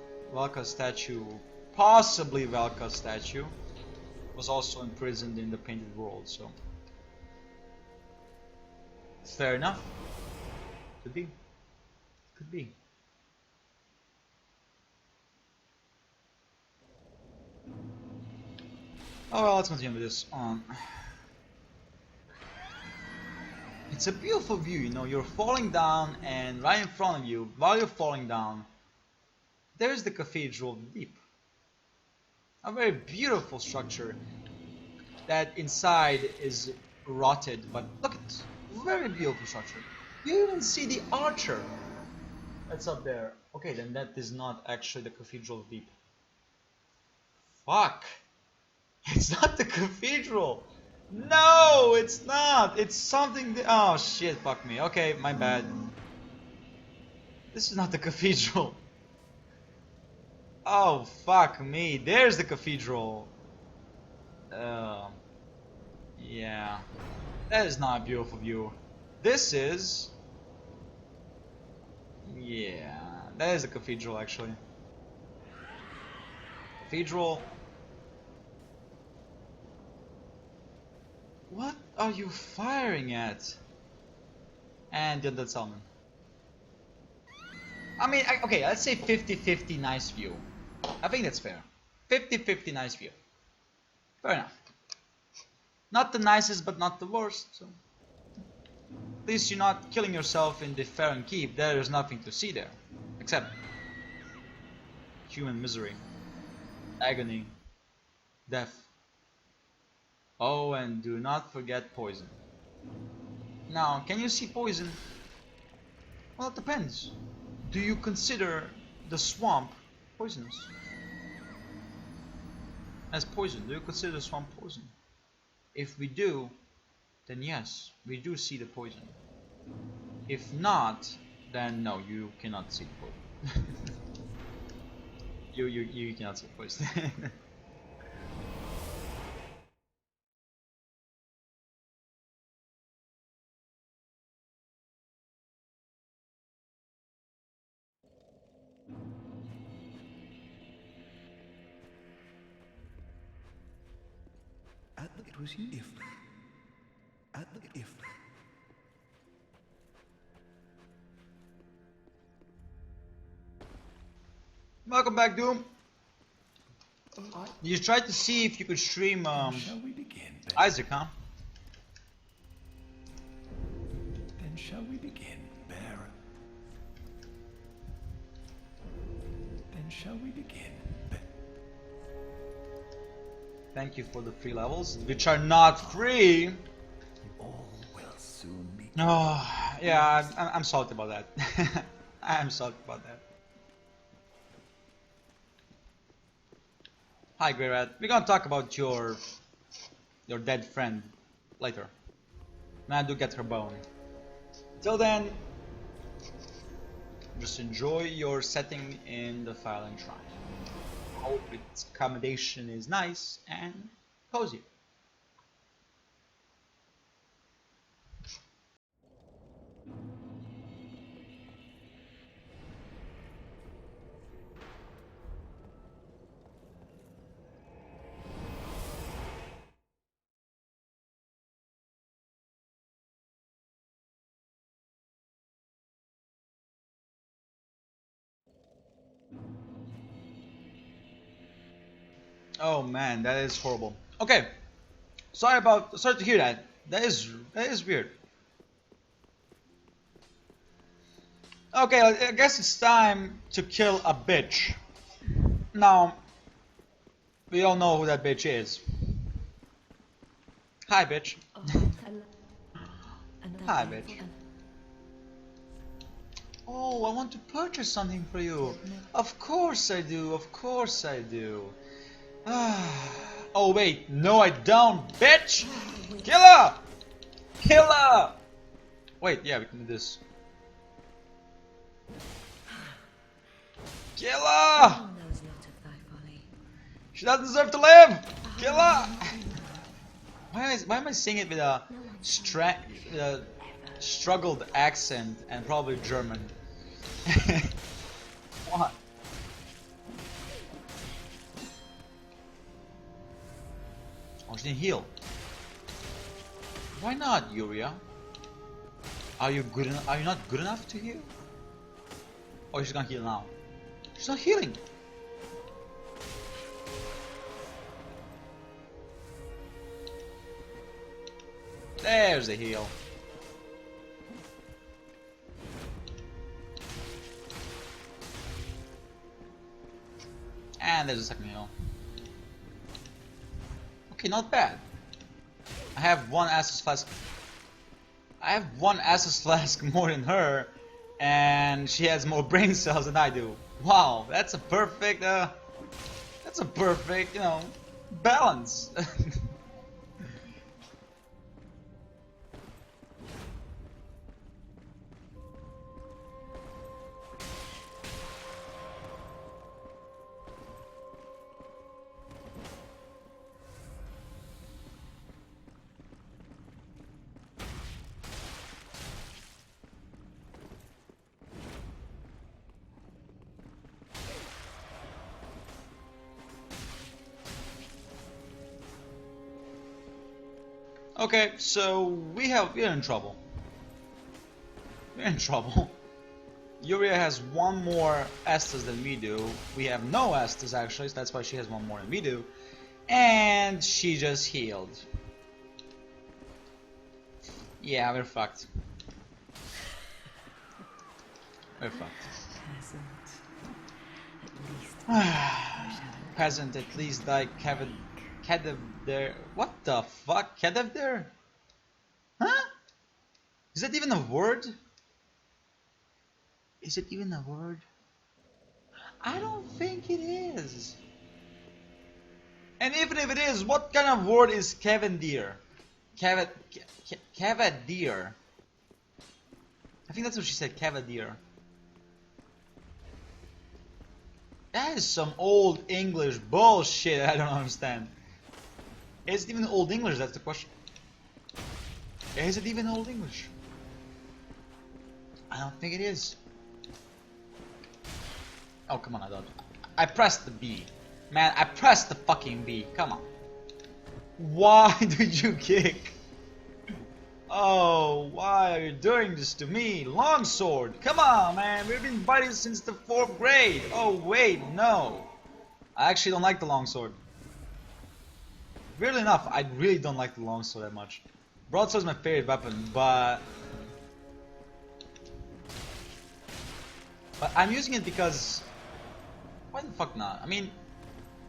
statue, possibly Velka's statue, was also imprisoned in the painted world, so fair enough. Could be. Could be. Oh well, let's continue with this. It's a beautiful view, you know, you're falling down and right in front of you, while you're falling down, there's the Cathedral of the Deep. A very beautiful structure that inside is rotted, but look at this. Very beautiful structure. You even see the archer that's up there. Okay, then that is not actually the Cathedral of Deep. Fuck. It's not the cathedral. No, it's not. It's something. Oh shit, fuck me. Okay, my bad. This is not the cathedral. Oh, fuck me. There's the cathedral. Uh, yeah. That is not a beautiful view. This is... Yeah. That is a cathedral, actually. Cathedral. What are you firing at? And the undead salmon. I mean, okay, let's say 50-50 nice view. I think that's fair. 50-50 nice view. Fair enough. Not the nicest, but not the worst. So. At least you're not killing yourself in the Farron Keep. There is nothing to see there. Except human misery, agony, death. Oh, and do not forget poison. Now, can you see poison? Well, it depends. Do you consider the swamp poisonous? As poison, do you consider the swamp poison? If we do, then yes, we do see the poison. If not, then no, you cannot see the poison. you cannot see the poison. It was you. If. Welcome back, Doom. You tried to see if you could stream Shall we begin? Isaac, huh? Then shall we begin, Bear? Then shall we begin? Thank you for the free levels, which are not free. All will soon be. Oh, yeah, I'm salty about that. I'm salty about that. Hi, Grey Rat. We're gonna talk about your dead friend later. When I do get her bone. Till then, just enjoy your setting in the Firelink Shrine. Hope its accommodation is nice and cozy. Oh man, that is horrible. Okay, sorry to hear that. That is weird. Okay, I guess it's time to kill a bitch. Now, we all know who that bitch is. Hi, bitch. Oh, Hi, bitch. Oh, I want to purchase something for you. Of course I do. Of course I do. Oh wait, no I don't, bitch! Kill her! Kill her! Wait, yeah, we can do this. Kill her! Knows not of thy folly. She doesn't deserve to live! Kill her! Why am I saying it with a struggled accent and probably German? What? Oh, she didn't heal. Why not, Yuria? Are you not good enough to heal? Oh, she's gonna heal now. She's not healing. There's the heal. And there's a second heal. Okay, not bad. I have one Assus Flask. I have one Assus Flask more than her, and she has more brain cells than I do. Wow, that's a perfect, you know, balance. Okay, so we're in trouble. We're in trouble. Yuria has one more Estus than we do. We have no Estus actually, so that's why she has one more than we do. And she just healed. Yeah, we're fucked. We're fucked. Peasant, at least thy Kedev there. What the fuck? Kedev there? Huh? Is that even a word? Is it even a word? I don't think it is. And even if it is, what kind of word is Cavendier? Cavadier. I think that's what she said, Cavadier. That is some old English bullshit I don't understand. Is it even old English? That's the question. Is it even old English? I don't think it is. Oh, come on, I don't. I pressed the B. Man, I pressed the fucking B. Come on. Why did you kick? Oh, why are you doing this to me? Longsword. Come on, man. We've been buddies since the 4th grade. Oh, wait, no. I actually don't like the longsword. Weirdly enough, I really don't like the longsword that much. Broadsword is my favorite weapon, but I'm using it because why the fuck not? I mean,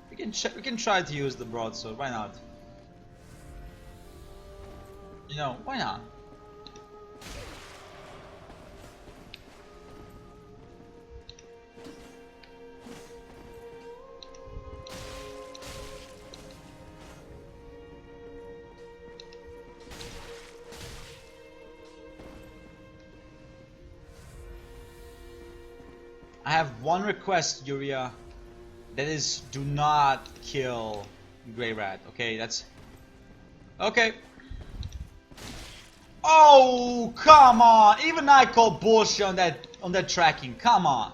we can try to use the broadsword. Why not? You know, why not? I have one request, Yuria. That is, do not kill Grey Rat. Okay, that's okay. Oh, come on! Even I call bullshit on that tracking. Come on,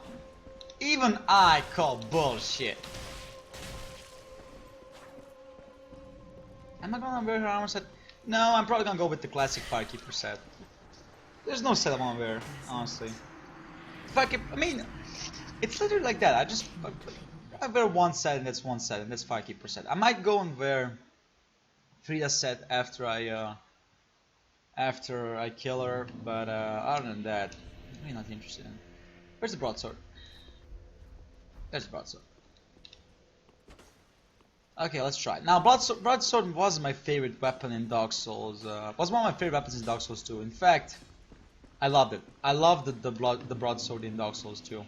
even I call bullshit. Am I gonna wear her armor set? No, I'm probably gonna go with the classic Firekeeper set. There's no set I wanna wear, honestly. I mean, it's literally like that. I wear one set and that's one set and that's Firekeeper set. I might go and wear Frida set after I kill her, but other than that, I'm really not interested in. Where's the broadsword? There's the broadsword. Okay, let's try it. Now, broadsword was my favorite weapon in Dark Souls. Was one of my favorite weapons in Dark Souls 2. In fact, I loved it. I loved the broadsword in Dark Souls 2.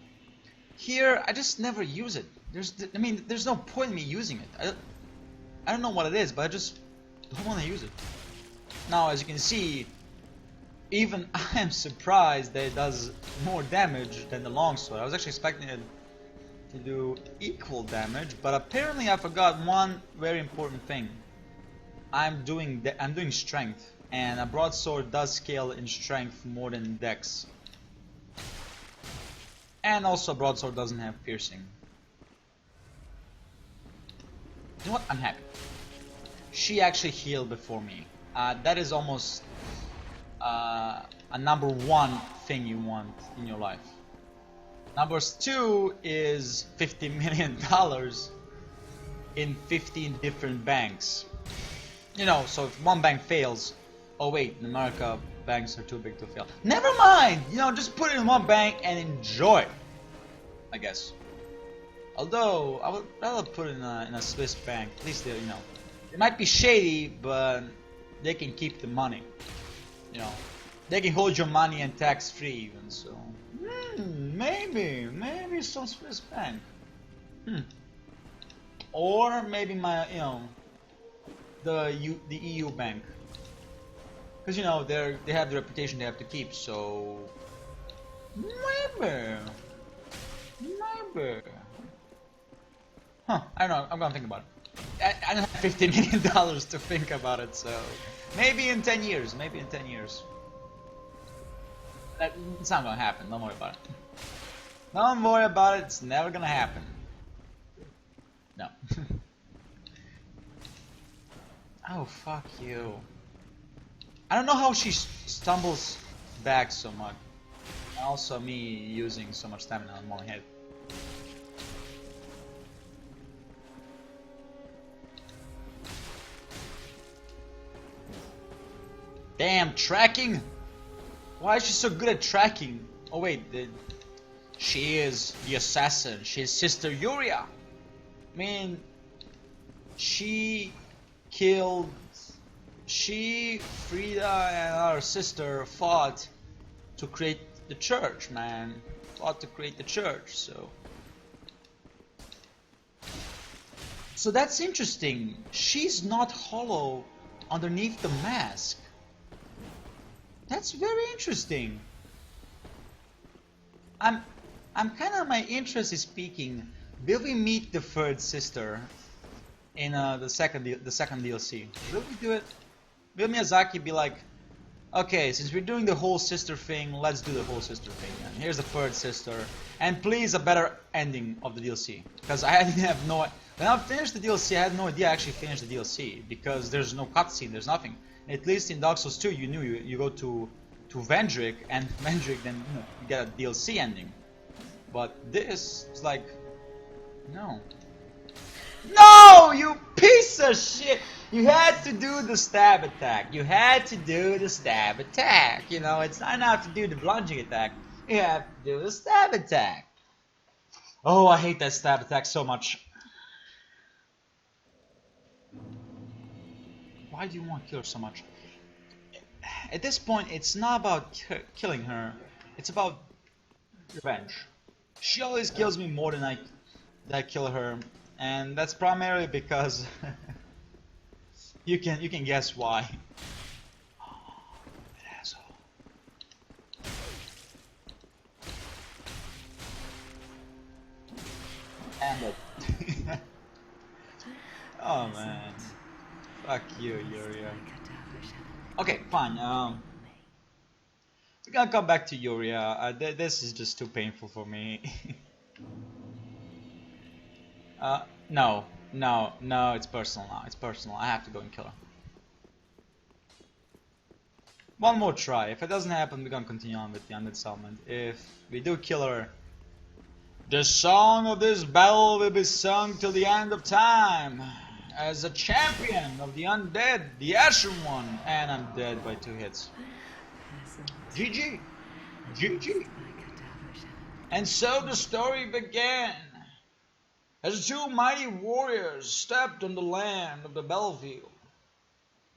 Here, I just never use it. There's no point in me using it. I don't know what it is, but I just don't want to use it. Now, as you can see, even I am surprised that it does more damage than the longsword. I was actually expecting it to do equal damage, but apparently I forgot one very important thing. I'm doing strength, and a broadsword does scale in strength more than dex. And also, a broadsword doesn't have piercing. You know what? I'm happy. She actually healed before me. That is almost a #1 thing you want in your life. #2 is $50 million in 15 different banks. You know, so if one bank fails, oh wait, in America banks are too big to fail. Never mind! You know, just put it in one bank and enjoy, I guess. Although, I would rather put it in a Swiss bank. At least they, you know, it might be shady, but they can keep the money. You know, they can hold your money and tax free even, so maybe some Swiss bank. Or maybe my, you know, the EU bank, because you know they have the reputation they have to keep. So maybe. Huh? I don't know. I'm gonna think about it. I don't have $50 million to think about it, so maybe in 10 years. Maybe in 10 years. It's not gonna happen. Don't worry about it. Don't worry about it. It's never gonna happen. No. Oh, fuck you. I don't know how she stumbles back so much. Also me using so much stamina on one hit. Damn, tracking! Why is she so good at tracking? Oh wait, she is the assassin. She's Sister Yuria. I mean, she killed... Frida and her sister fought to create the church, man. Fought to create the church, so... So that's interesting. She's not hollow underneath the mask. That's very interesting. I'm kind of, my interest is peaking. Will we meet the third sister in the second DLC? Will we do it? Will Miyazaki be like, okay, since we're doing the whole sister thing, let's do the whole sister thing. And here's the third sister, and please a better ending of the DLC, because I didn't have no. When I finished the DLC, I had no idea I actually finished the DLC because there's no cutscene, there's nothing. At least in Dark Souls 2, you knew you go to Vendrick, and Vendrick then you get a DLC ending. But this is like, no. No, you piece of shit! You had to do the stab attack. You had to do the stab attack. You know, it's not enough to do the plunging attack. You have to do the stab attack. Oh, I hate that stab attack so much. Why do you want to kill her so much? At this point, it's not about killing her. It's about revenge. She always kills me more than I kill her, and that's primarily because you can guess why. Oh, asshole. And it. Oh man. Fuck you, Yuria. Okay, fine. We're gonna come back to Yuria. This is just too painful for me. No, it's personal now. It's personal. I have to go and kill her. One more try. If it doesn't happen, we're gonna continue on with the Undead Settlement. If we do kill her, the song of this battle will be sung till the end of time. As a champion of the undead, the Ashen One, and I'm dead by 2 hits. GG! GG! And so the story began. As 2 mighty warriors stepped on the land of the battlefield,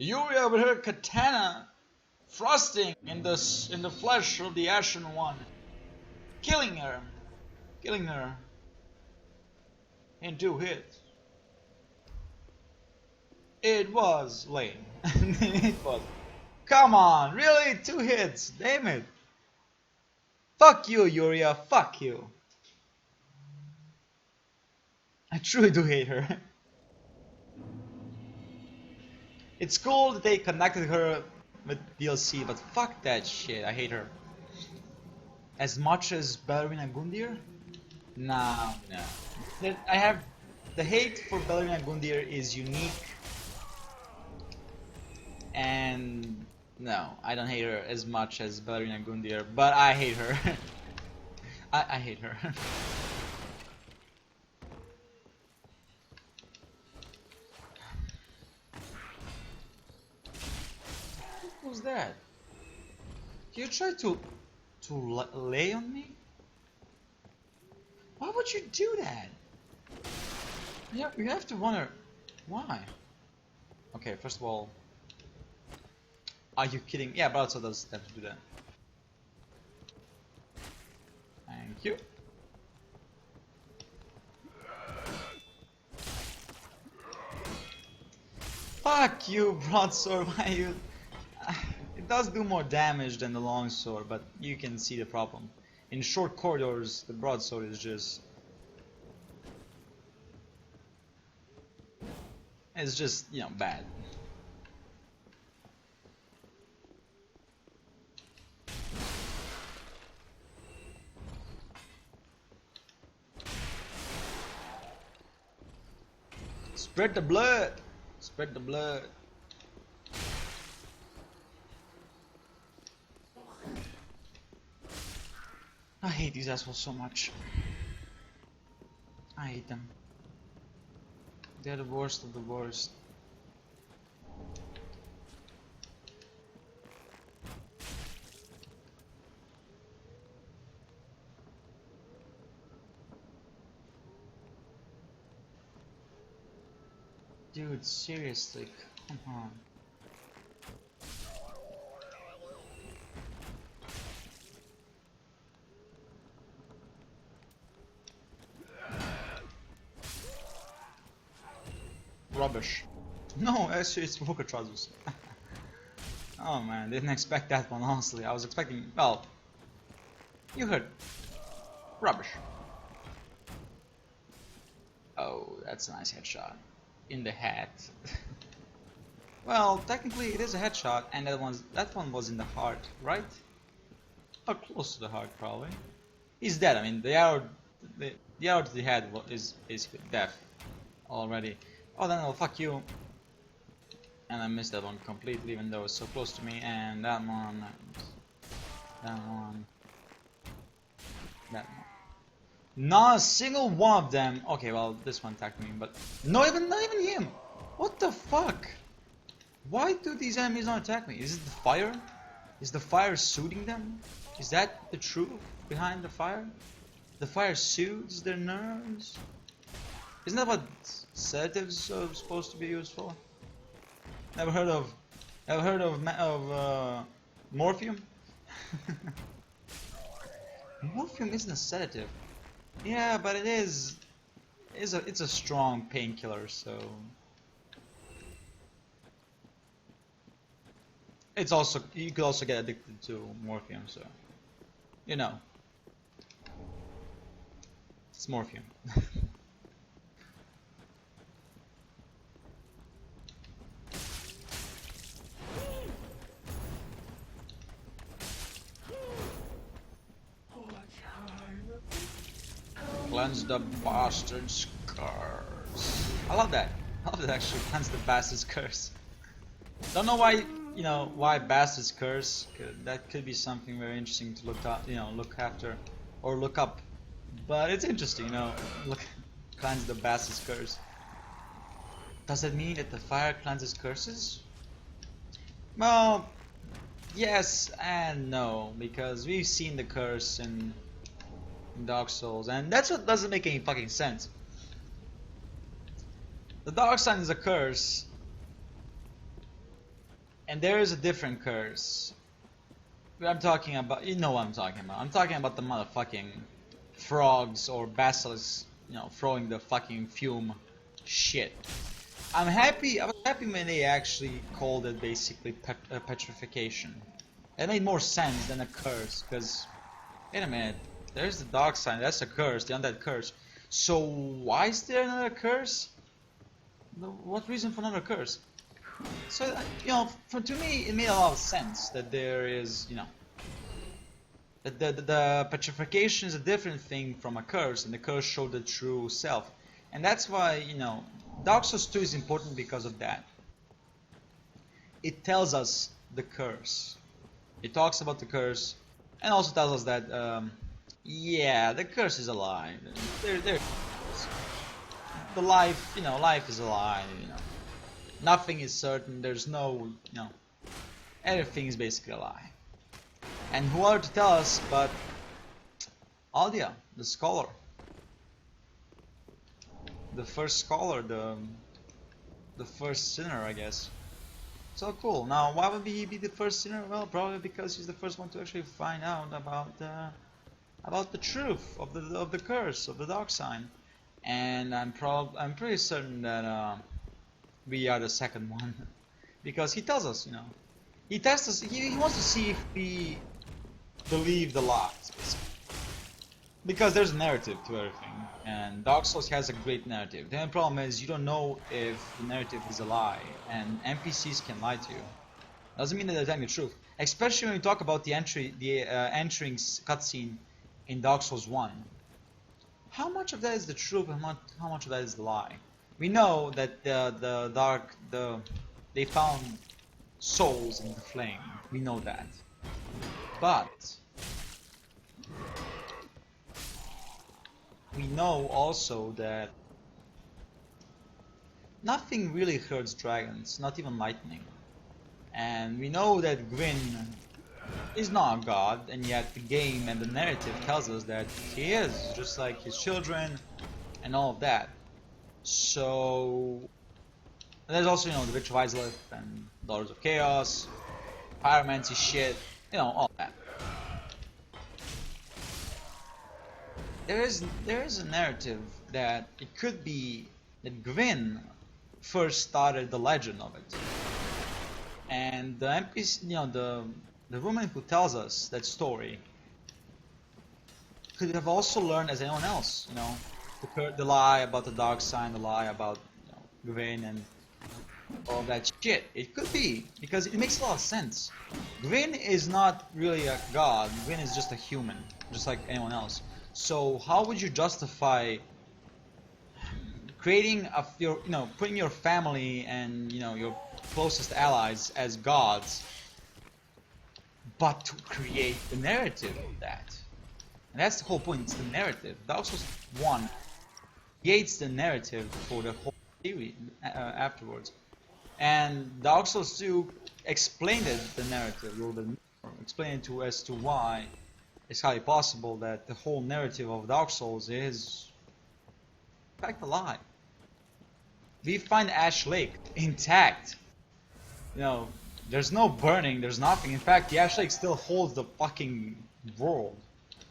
Yuria with her katana thrusting in the flesh of the Ashen One, killing her in 2 hits. It was lame. It was. Come on, really? 2 hits? Damn it. Fuck you, Yuria. Fuck you. I truly do hate her. It's cool that they connected her with DLC, but fuck that shit. I hate her. As much as Ballerina Gundyr? Nah, no. I have the hate for Ballerina Gundyr is unique. And no, I don't hate her as much as Ballerina Gundyr, but I hate her. I hate her. What was that? You tried to lay on me? Why would you do that? Yeah, you have to wonder why. Okay, first of all. Are you kidding? Yeah, but also does have to do that. Thank you. Fuck you, broadsword. Why you? It does do more damage than the longsword, but you can see the problem. In short corridors, the broadsword is just. It's just, you know, bad. Spread the blood! Spread the blood. I hate these assholes so much. I hate them. They're the worst of the worst. Dude, seriously, come on. Rubbish. No, actually it's poker trousers. Oh man, didn't expect that one, honestly. I was expecting, well, you heard. Rubbish. Oh, that's a nice headshot. In the hat. Well, technically it is a headshot, and that one was in the heart, right? Or close to the heart, probably. He's dead. I mean, the arrow to the head is basically death already. Oh, then I'll fuck you. And I missed that one completely, even though it was so close to me. And that one, that one, that one. Not a single one of them. Okay, well, this one attacked me, but not even him. What the fuck? Why do these enemies not attack me? Is it the fire? Is the fire soothing them? Is that the truth behind the fire? The fire soothes their nerves? Isn't that what sedatives are supposed to be used for? Never heard of morphium? Morphium isn't a sedative. Yeah, but it's a strong painkiller, so it's also, you could also get addicted to morphium, so you know, it's morphium. Cleanse the bastard's curse. I love that. I love that actually. Cleanse the bastard's curse. Don't know why, you know, why bastard's curse. That could be something very interesting to look up, you know, look after or look up. But it's interesting, you know. Look, cleanse the bastard's curse. Does that mean that the fire cleanses curses? Well, yes and no, because we've seen the curse in Dark Souls, and that's what doesn't make any fucking sense. The Dark Sign is a curse, and there is a different curse. I'm talking about, you know what I'm talking about. I'm talking about the motherfucking frogs or basilisks, you know, throwing the fucking fume shit. I was happy when they actually called it basically petrification. It made more sense than a curse, because, wait a minute, there's the dark sign, that's a curse, the undead curse. So why is there another curse? What reason for another curse? So, you know, to me it made a lot of sense that there is, you know, that the petrification is a different thing from a curse, and the curse showed the true self. And that's why, you know, Dark Souls 2 is important because of that. It tells us the curse. It talks about the curse, and also tells us that, yeah, the curse is a lie. The life, you know, life is a lie, you know. Nothing is certain, there's no, you know, everything is basically a lie. And who are to tell us but Aldia, the scholar. The first scholar, the first sinner, I guess. So cool. Now, why would he be the first sinner? Well, probably because he's the first one to actually find out about the truth of the curse of the dark sign. And I'm pretty certain that we are the second one, because he tells us, you know, he tests us. He wants to see if we believe the lies, basically. Because there's a narrative to everything, and Dark Souls has a great narrative. The only problem is you don't know if the narrative is a lie, and NPCs can lie to you. Doesn't mean that they're telling the truth. Especially when you talk about the entering cutscene in Dark Souls 1. How much of that is the truth, and how much of that is the lie? We know that they found souls in the flame. We know that, but we know also that nothing really hurts dragons, not even lightning. And we know that Gwyn is not a god, and yet the game and the narrative tells us that he is, just like his children and all of that. So and there's also, you know, the Witch of Izalith and Daughters of Chaos, pyromancy shit, you know, all that. There is a narrative that it could be that Gwyn first started the legend of it, and the NPC, you know, the woman who tells us that story could have also learned as anyone else, you know, the lie about the dark sign, the lie about, you know, Gwyn and all that shit. It could be, because it makes a lot of sense. Gwyn is not really a god. Gwyn is just a human, just like anyone else. So how would you justify creating you know, putting your family and, you know, your closest allies as gods, but to create the narrative of that? And that's the whole point. It's the narrative. Dark Souls 1 creates the narrative for the whole series afterwards. And Dark Souls 2 explained the narrative a little bit more, explained to as to why it's highly possible that the whole narrative of Dark Souls is, in fact, a lie. We find Ash Lake intact. You know, there's no burning, there's nothing. In fact, the Ash Lake still holds the fucking world.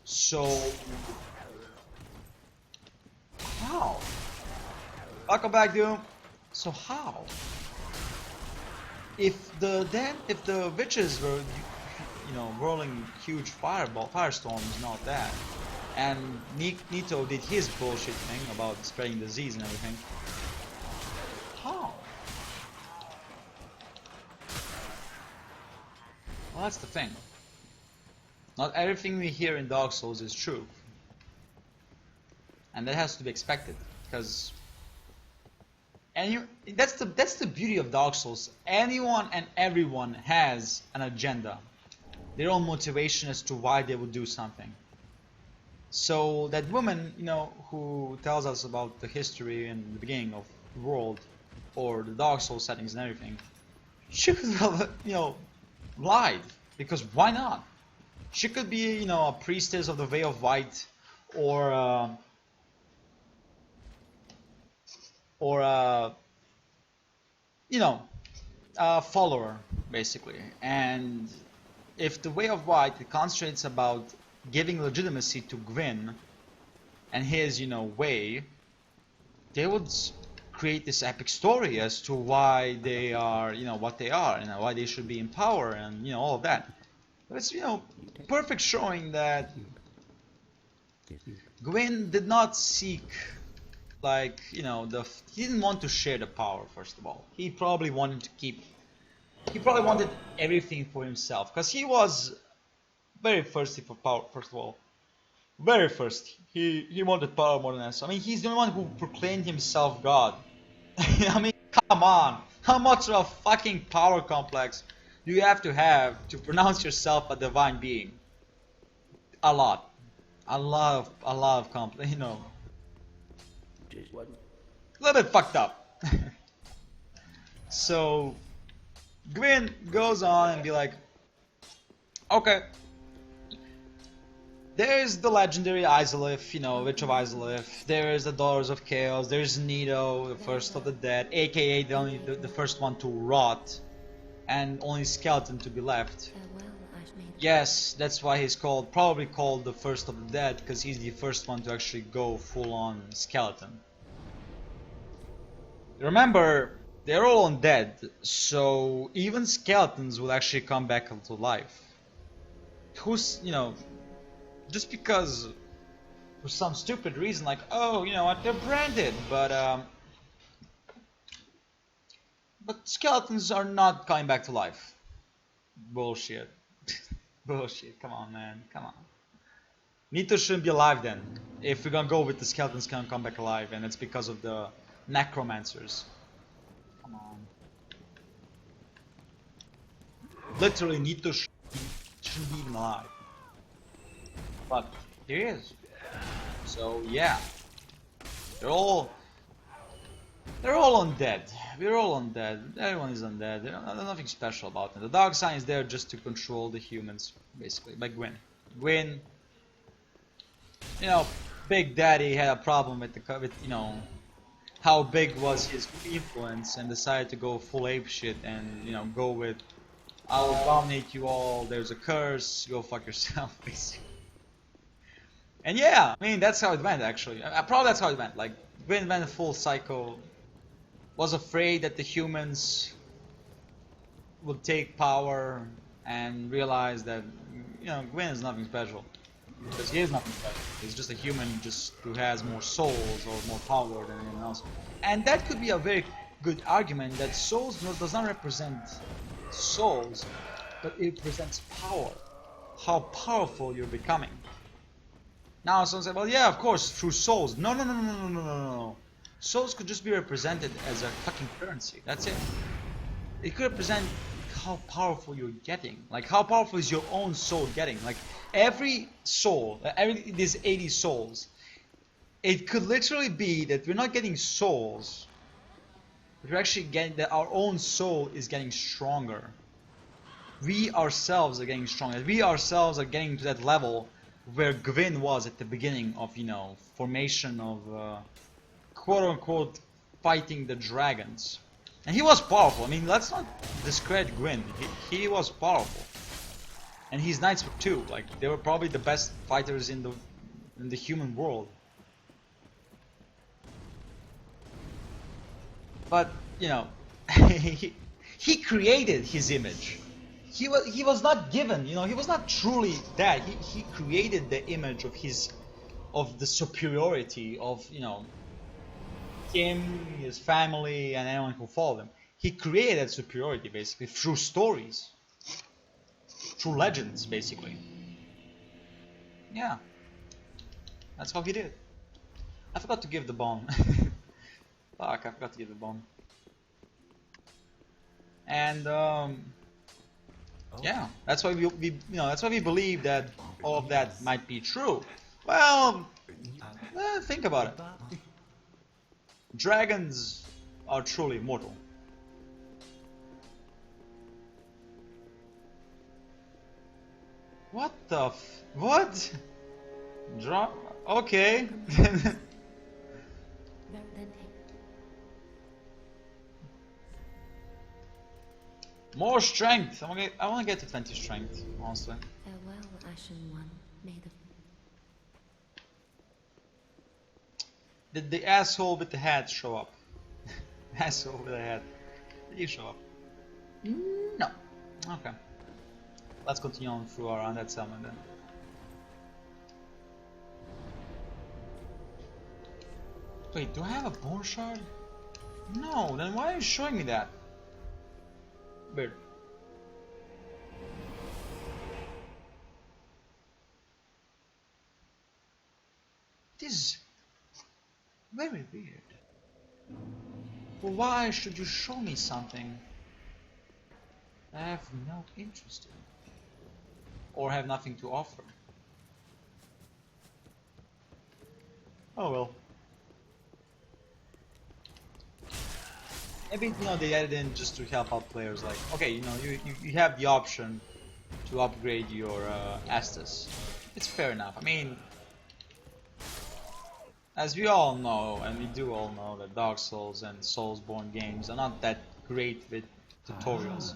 So, how? Welcome back, Doom. So how? If the witches were, you know, rolling huge firestorms and all that, and Nito did his bullshit thing about spreading disease and everything, how? Well, that's the thing. Not everything we hear in Dark Souls is true, and that has to be expected, because that's the beauty of Dark Souls. Anyone and everyone has an agenda, their own motivation as to why they would do something. So that woman, you know, who tells us about the history and the beginning of the world, or the Dark Souls settings and everything, she could have, you know, lied, because why not? She could be, you know, a priestess of the Way of White, or you know, a follower, basically. And if the Way of White concentrates about giving legitimacy to Gwyn and his, you know, way, they would create this epic story as to why they are, you know, what they are, and why they should be in power, and, you know, all of that. But it's, you know, perfect showing that Gwyn did not seek, like, you know, he didn't want to share the power. First of all, he probably wanted everything for himself, because he was very thirsty for power. First of all, very thirsty. He wanted power more than us. I mean, he's the only one who proclaimed himself God. I mean, come on, how much of a fucking power complex do you have to pronounce yourself a divine being? A lot of complex, you know. A little bit fucked up. So Gwyn goes on and be like, okay, there's the legendary Izalith, you know, Witch of Izalith. There's the Daughters of Chaos. There's Nito, the first of the dead, aka the first one to rot, and only skeleton to be left. Yes, that's why he's probably called the first of the dead, because he's the first one to actually go full on skeleton. Remember, they're all undead, so even skeletons will actually come back into life. Who's, you know, just because for some stupid reason, like, oh, you know what, they're branded, but skeletons are not coming back to life. Bullshit. Bullshit, come on, man, come on. Nito shouldn't be alive then, if we're gonna go with the skeletons can come back alive, and it's because of the necromancers. Come on. Literally, Nito shouldn't be even alive. But here he is. So yeah. They're all undead. We're all undead. Everyone is undead. There's nothing special about them. The dark sign is there just to control the humans, basically, by Gwyn. Gwyn, you know, Big Daddy had a problem with you know, how big was his influence, and decided to go full ape shit and, you know, go with, I'll dominate you all, there's a curse, go fuck yourself, basically. And yeah, I mean, that's how it went, actually. Probably that's how it went. Like, Gwyn went full psycho, was afraid that the humans would take power, and realized that, you know, Gwyn is nothing special. Because he is nothing special. He's just a human just who has more souls or more power than anyone else. And that could be a very good argument that souls does not represent souls, but it represents power. How powerful you're becoming. Now someone say, well, yeah, of course, through souls. No, no, no, no, no, no, no, no. Souls could just be represented as a fucking currency. That's it. It could represent how powerful you're getting. Like, how powerful is your own soul getting? Like, every soul, these 80 souls, it could literally be that we're not getting souls, but we're actually getting that our own soul is getting stronger. We ourselves are getting stronger. We ourselves are getting to that level where Gwyn was at the beginning of, you know, formation of quote-unquote fighting the dragons. And he was powerful. I mean, let's not discredit Gwyn. He was powerful. And his knights were too. Like, they were probably the best fighters in the human world. But, you know, he created his image. He was not given, you know, he was not truly that. He created the image of the superiority of, you know, him, his family, and anyone who followed him. He created that superiority basically through stories, through legends, basically. Yeah, that's how he did. I forgot to give the bomb. Fuck, I forgot to give the bomb. And yeah, that's why that's why we believe that all of that might be true. Well, think about it. Dragons are truly immortal. What the what? Okay. More strength. I want to get to 20 strength, honestly. Farewell, Ashen One. May the Did the asshole with the hat show up? Asshole with the hat. Did he show up? No. Okay. Let's continue on through our undead summon then. Wait, do I have a bone shard? No, then why are you showing me that? Weird. This is very weird. But why should you show me something I have no interest in? Or have nothing to offer? Oh well. Maybe, you know, they added in just to help out players. Like, okay, you know, you have the option to upgrade your Estus. It's fair enough. I mean, as we all know, and we do all know, that Dark Souls and Soulsborne games are not that great with tutorials.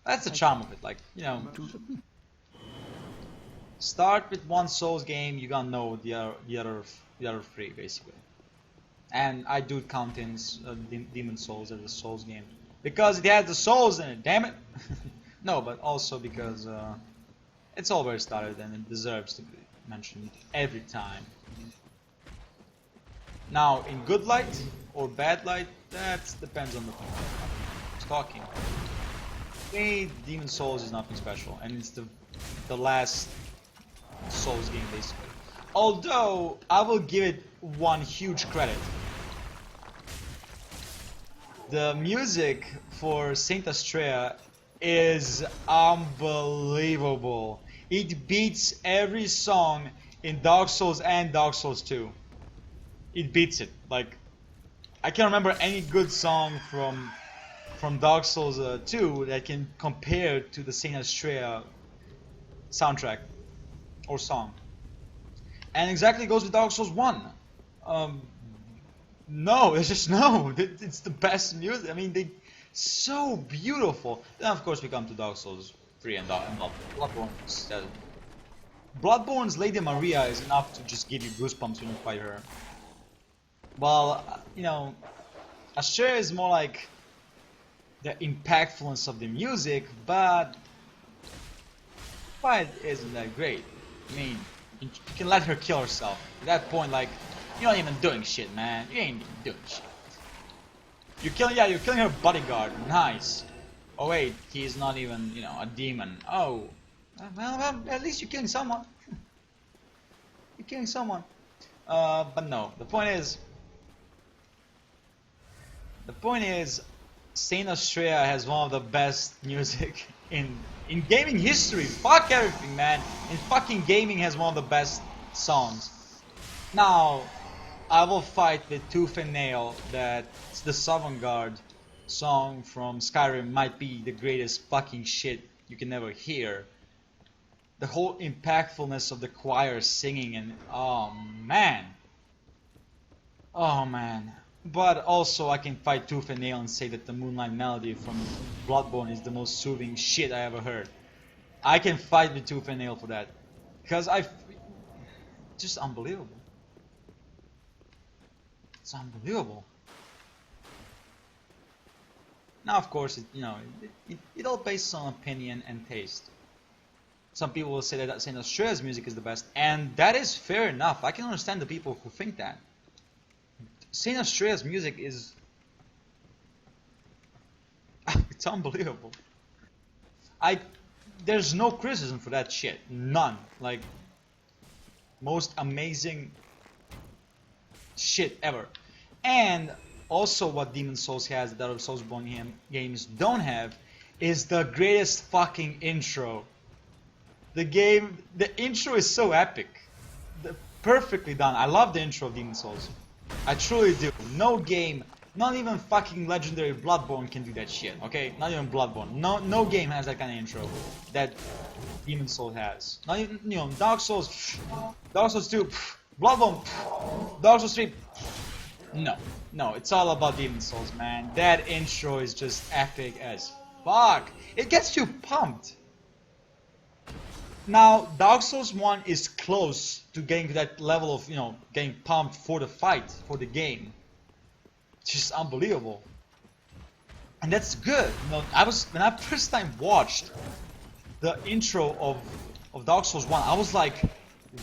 That's the charm of it. Like, you know, start with one Souls game, you gonna know the other three basically. And I do count in Demon Souls as a Souls game because it has the souls in it. Damn it! No, but also because it's all where it started and it deserves to be mentioned every time. Now, in good light or bad light, that depends on the talking. To me, Demon Souls is nothing special, and it's the last Souls game basically. Although I will give it one huge credit. The music for Saint Astrea is unbelievable. It beats every song in Dark Souls and Dark Souls 2. it beats it. Like, I can't remember any good song from Dark Souls 2 that can compare to the Saint Astrea soundtrack or song. And exactly goes with Dark Souls 1. Um, no, it's just no. It's the best music. I mean, they so beautiful. Then of course we come to Dark Souls 3 and Bloodborne's. Bloodborne's Lady Maria is enough to just give you goosebumps when you fight her. Well, you know, Astrea is more like the impactfulness of the music, but fight isn't that great. I mean, you can let her kill herself. At that point, like, you're not even doing shit, man. You ain't even doing shit. You're killing her bodyguard. Nice. Oh wait, he's not even, you know, a demon. Oh, well, at least you're killing someone. You're killing someone. But no. The point is, Saint Astrea has one of the best music in gaming history. Fuck everything, man. In fucking gaming has one of the best songs. Now, I will fight with tooth and nail that the Sovngarde song from Skyrim might be the greatest fucking shit you can ever hear. The whole impactfulness of the choir singing and oh man. But also I can fight tooth and nail and say that the Moonlight Melody from Bloodborne is the most soothing shit I ever heard. I can fight with tooth and nail for that. Because just unbelievable. It's unbelievable. Now of course it all based on opinion and taste. Some people will say that Saint Astrea's music is the best, and that is fair enough. I can understand the people who think that. Saint Astrea's music is it's unbelievable. There's no criticism for that shit. None. Like, most amazing shit ever. And also what Demon Souls has that other Soulsborne games don't have is the greatest fucking intro. The intro is so epic. Perfectly done. I love the intro of Demon Souls. I truly do. No game, not even fucking legendary Bloodborne can do that shit, okay? Not even Bloodborne. No game has that kind of intro that Demon Souls has. Not even, you know, Dark Souls 2, Bloodborne, Dark Souls 3. No, it's all about Demon Souls, man. That intro is just epic as fuck. It gets you pumped. Now, Dark Souls 1 is close to getting to that level of, you know, getting pumped for the fight, for the game. It's just unbelievable. And that's good. You know, when I first time watched the intro of Dark Souls 1, I was like,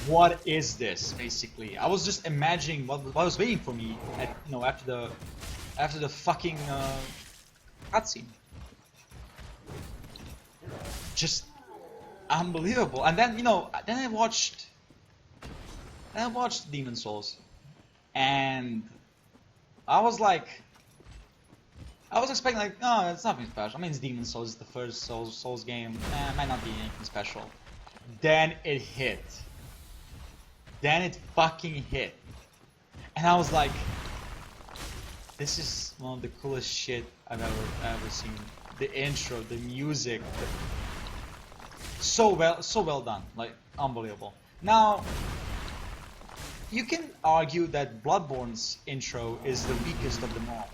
what is this, basically? I was just imagining what was waiting for me after the fucking cutscene. Just unbelievable. And then, you know, then I watched Demon Souls, and I was expecting like, no, it's nothing special. I mean, it's Demon Souls, it's the first Souls game. It might not be anything special. Then it hit. Then it fucking hit. And I was like, this is one of the coolest shit I've ever seen. The intro, the music, so well done, like unbelievable. Now, you can argue that Bloodborne's intro is the weakest of them all.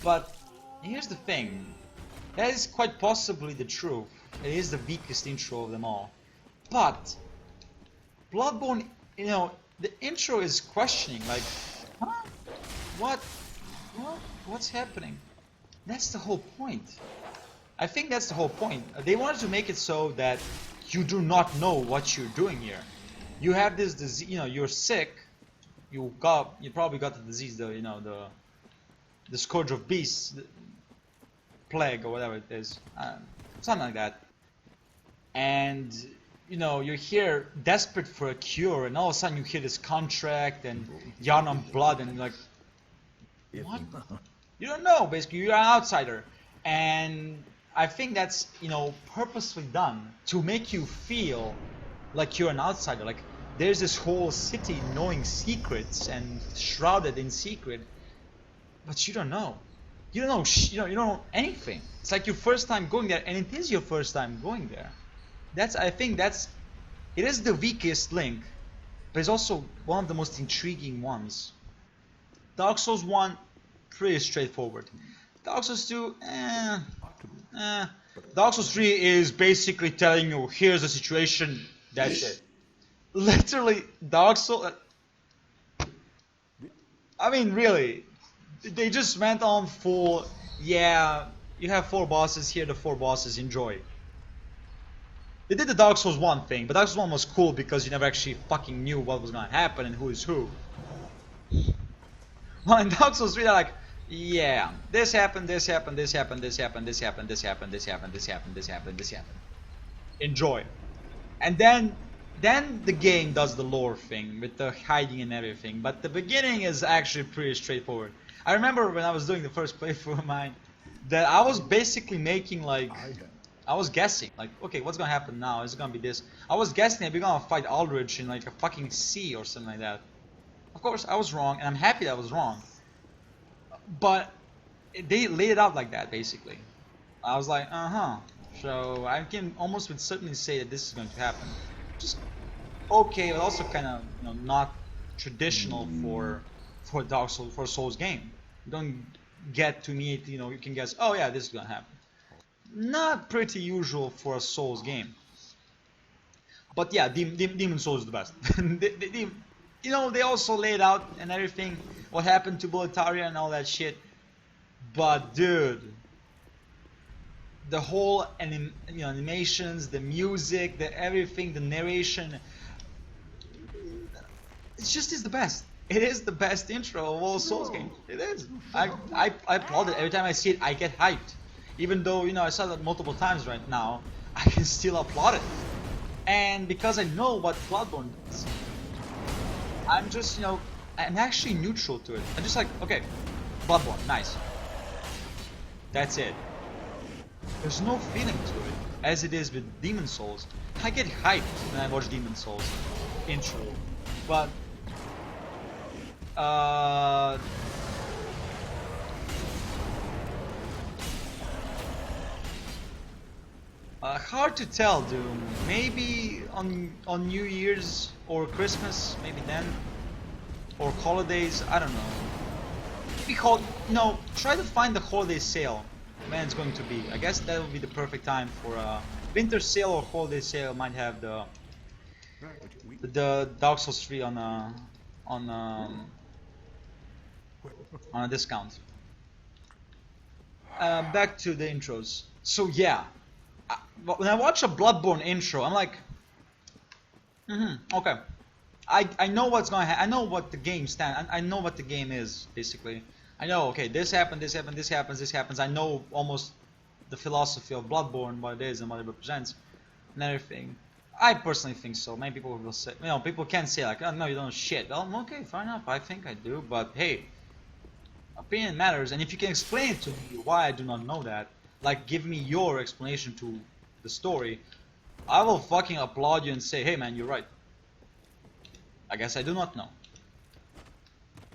But here's the thing, that is quite possibly the truth. It is the weakest intro of them all. But Bloodborne, you know, the intro is questioning, like, huh? What's happening? That's the whole point. I think that's the whole point. They wanted to make it so that you do not know what you're doing here. You have this disease, you know, you're sick. You probably got the disease, the scourge of beasts, the plague or whatever it is, something like that. And you know, you're here desperate for a cure, and all of a sudden you hear this contract and yarn on blood, and you're like, what? You don't know. Basically, you're an outsider, and I think that's, you know, purposely done to make you feel like you're an outsider. Like, there's this whole city knowing secrets and shrouded in secret, but you don't know. You don't know. You don't know anything. It's like your first time going there, and it is your first time going there. I think it is the weakest link, but it's also one of the most intriguing ones. Dark Souls 1, pretty straightforward. Dark Souls 2, Dark Souls 3 is basically telling you, here's the situation, that's it. Literally, Dark Souls... I mean, really, they just went on full, yeah, you have 4 bosses, here are the 4 bosses, enjoy. They did the Dark Souls 1 thing, but Dark Souls 1 was cool because you never actually fucking knew what was gonna happen and who is who. Well, in Dark Souls 3, they're like, yeah, this happened, this happened, this happened, this happened, this happened, this happened, this happened, this happened, this happened, this happened. Enjoy. And then the game does the lore thing with the hiding and everything, but the beginning is actually pretty straightforward. I remember when I was doing the first playthrough of mine, that I was basically making like, I was guessing, like, okay, what's gonna happen now? Is it gonna be this? I was guessing that we're gonna fight Aldrich in like a fucking sea or something like that. Of course, I was wrong, and I'm happy that I was wrong. But they laid it out like that, basically. I was like, so I can almost with certainty say that this is going to happen. Just okay, but also kind of, you know, not traditional for Dark Souls, for a Souls game. You don't get to meet, you know, you can guess, oh yeah, this is gonna happen. Not pretty usual for a Souls game. But yeah, Demon Souls is the best. You know, they also laid out and everything, what happened to Boletaria and all that shit. But dude, the whole animations, the music, the everything, the narration, it just is the best. It is the best intro of all Souls games. It is. I applaud it. Every time I see it, I get hyped. Even though, you know, I saw that multiple times right now, I can still applaud it. And because I know what Bloodborne does, I'm just, you know, I'm actually neutral to it. I'm just like, okay, Bloodborne, nice. That's it. There's no feeling to it, as it is with Demon Souls. I get hyped when I watch Demon Souls intro, but hard to tell, dude. Maybe on New Year's or Christmas, maybe then, or holidays. I don't know. Maybe no. Try to find the holiday sale when it's going to be. I guess that would be the perfect time for a winter sale or holiday sale. Might have the Dark Souls 3 on a discount. Back to the intros. So yeah. When I watch a Bloodborne intro, I'm like, okay. I know what's going to happen. I know what the game stands. I know what the game is, basically. I know, okay, this happened, this happened, this happens, this happens. I know almost the philosophy of Bloodborne, what it is and what it represents, and everything. I personally think so. Many people will say, you know, people can say like, oh no, you don't know shit. Well, okay, fair enough. I think I do, but hey, opinion matters. And if you can explain to me why I do not know that, like give me your explanation to the story, I will fucking applaud you and say, hey man, you're right. I guess I do not know.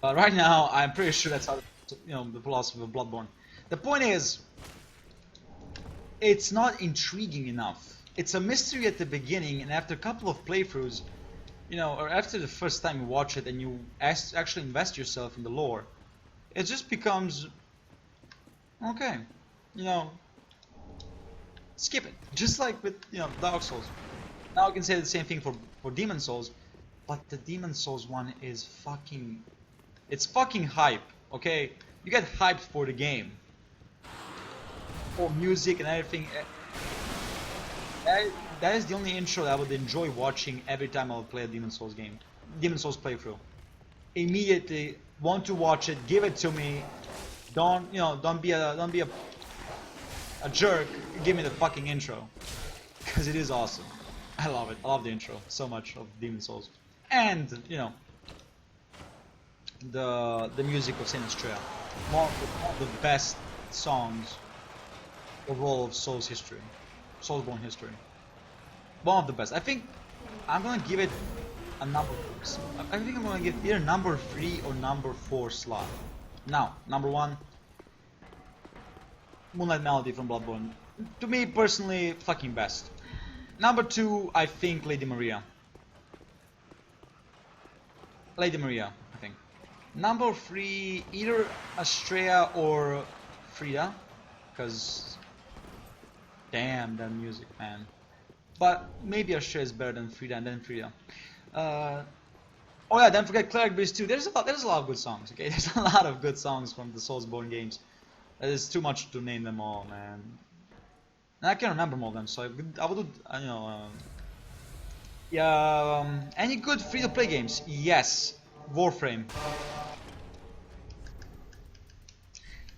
But right now, I'm pretty sure that's how, you know, the philosophy of Bloodborne. The point is, it's not intriguing enough. It's a mystery at the beginning, and after a couple of playthroughs, you know, or after the first time you watch it and you actually invest yourself in the lore, it just becomes, okay, you know, skip it. Just like with, you know, Dark Souls. Now I can say the same thing for Demon Souls, but the Demon Souls one is fucking, it's fucking hype, okay? You get hyped for the game. For music and everything. That is the only intro that I would enjoy watching every time I would play a Demon Souls game. Demon Souls playthrough. Immediately want to watch it, give it to me. Don't be a jerk. Give me the fucking intro. Because it is awesome. I love it. I love the intro so much of Demon Souls. And, you know, the music of Saint Astrea. One of the best songs of all of Souls history. Soulsborne history. One of the best. I think I'm gonna give it a number. I think I'm gonna give either number 3 or number 4 slot. Now, number 1, Moonlight Melody from Bloodborne. To me personally, fucking best. Number 2, I think Lady Maria. Lady Maria, I think. Number 3, either Astrea or Frida, because damn that music, man. But maybe Astrea is better than Frida, and then Frida. Oh yeah, don't forget Cleric Beast 2. There's a lot of good songs. Okay, there's a lot of good songs from the Soulsborne games. There's too much to name them all, man. And I can't remember all of them, so I will do, you know. Yeah, any good free-to-play games? Yes, Warframe.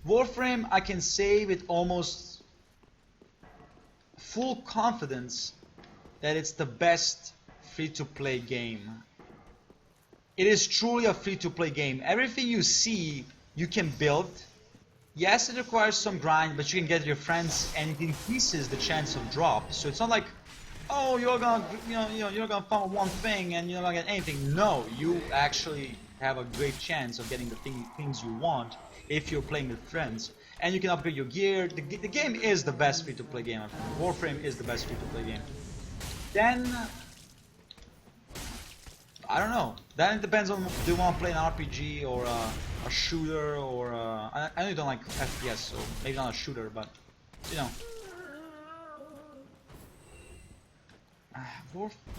Warframe, I can say with almost full confidence that it's the best free-to-play game. It is truly a free-to-play game. Everything you see, you can build. Yes, it requires some grind, but you can get your friends, and it increases the chance of drop. So it's not like, oh, you're gonna, you're gonna find one thing and you're not gonna get anything. No, you actually have a great chance of getting the things you want if you're playing with friends. And you can upgrade your gear. The game is the best free-to-play game. Warframe is the best free-to-play game. Then, I don't know. Then it depends on, do you want to play an RPG or a shooter, or I know you don't like FPS, so maybe not a shooter, but you know.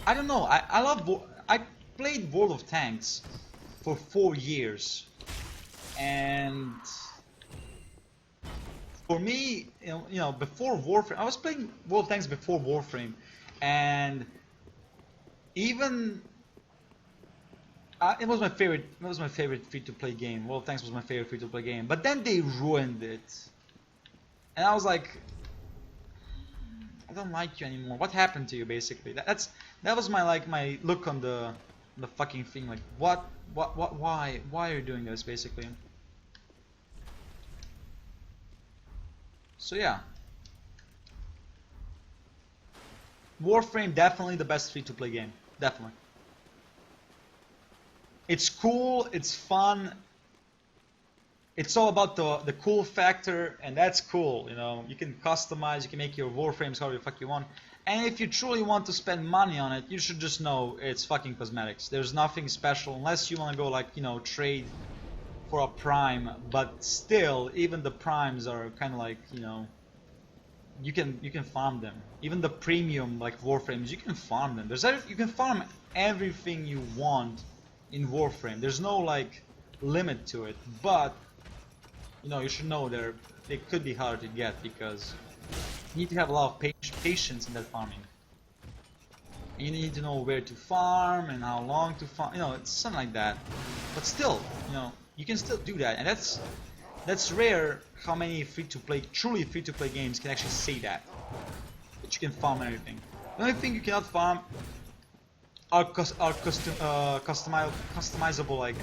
I don't know. I played World of Tanks for 4 years, and for me, you know, before Warframe, I was playing World of Tanks before Warframe, and even it was my favorite. It was my favorite free-to-play game. World of Tanks was my favorite free-to-play game. But then they ruined it, and I was like, I don't like you anymore. What happened to you, basically? That was my look on the fucking thing. Like, why are you doing this, basically? So yeah, Warframe definitely the best free-to-play game. Definitely. It's cool, it's fun, it's all about the cool factor, and that's cool, you know. You can customize, you can make your Warframes however the fuck you want, and if you truly want to spend money on it, you should just know it's fucking cosmetics. There's nothing special, unless you want to go, like, you know, trade for a prime, but still, even the primes are kind of like, you know, you can farm them. Even the premium, like, Warframes, you can farm them. You can farm everything you want in Warframe. There's no, like, limit to it, but you know, you should know they could be hard to get, because you need to have a lot of patience in that farming. And you need to know where to farm and how long to farm, you know, it's something like that. But still, you know, you can still do that, and that's rare how many truly free-to-play games can actually say that you can farm everything. The only thing you cannot farm are customizable, like,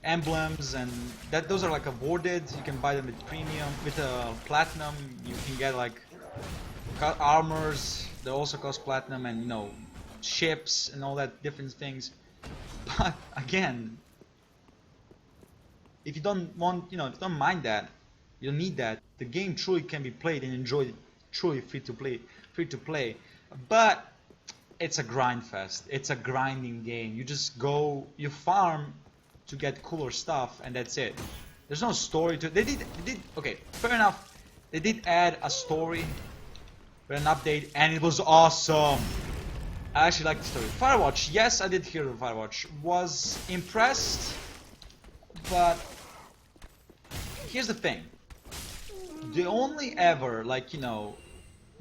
emblems, and those are, like, awarded. You can buy them with premium, with platinum. You can get, like, armors that also cost platinum, and, you know, ships and all that different things. But again, if you don't want, you know, if you don't mind that, you don't need that. The game truly can be played and enjoyed truly free to play. But it's a grind fest. It's a grinding game. You just go, you farm to get cooler stuff, and that's it. There's no story to it. They did okay, fair enough. They did add a story with an update, and it was awesome. I actually like the story. Firewatch, yes, I did hear of Firewatch. Was impressed, but here's the thing. The only ever, like, you know,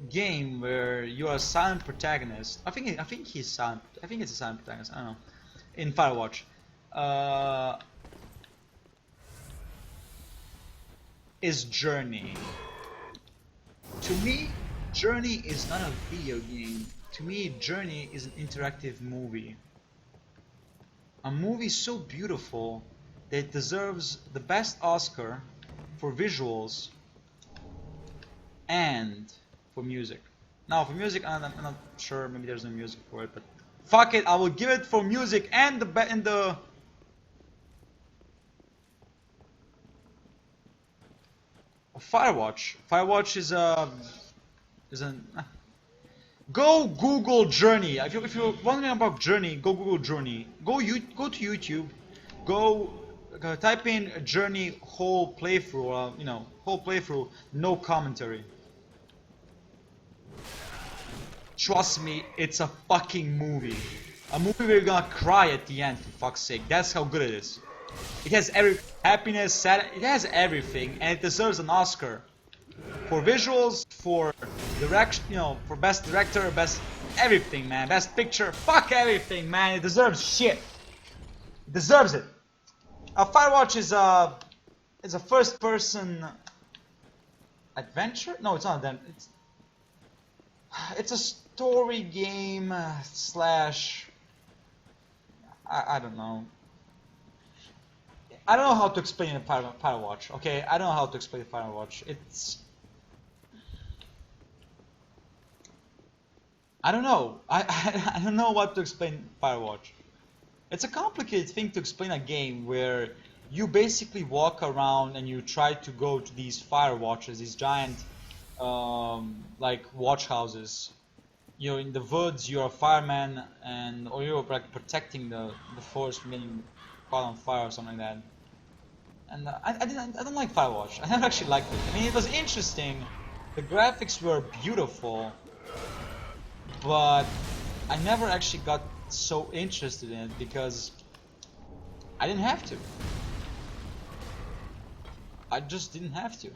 game where you are a silent protagonist. I think he's silent. I think it's a silent protagonist. I don't know. In Firewatch, is Journey. To me, Journey is not a video game. To me, Journey is an interactive movie. A movie so beautiful that it deserves the best Oscar for visuals and for music. Now, for music, I'm not sure. Maybe there's no music for it, but Fuck it, I will give it for music and the Firewatch. Firewatch is an go Google Journey. If you're wondering about Journey, go Google Journey. Go to YouTube. Go type in Journey whole playthrough. Whole playthrough, no commentary. Trust me, it's a fucking movie. A movie where you're gonna cry at the end, for fuck's sake. That's how good it is. It has every happiness, sad, it has everything, and it deserves an Oscar. For visuals, for direction, for best director, best everything, man. Best picture, fuck everything, man. It deserves shit. It deserves it. Firewatch is a first-person adventure. No, it's not that. It's a story game slash. I don't know. I don't know how to explain a Firewatch. Okay, I don't know how to explain Firewatch. It's. I don't know. I don't know what to explain Firewatch. It's a complicated thing to explain a game where you basically walk around and you try to go to these Firewatches, these giant like watch houses. You're in the woods, you're a fireman, or you're like protecting the forest from getting caught on fire or something like that. And I don't like Firewatch. I never actually liked it. I mean, it was interesting. The graphics were beautiful, but I never actually got so interested in it because I didn't have to. I just didn't have to.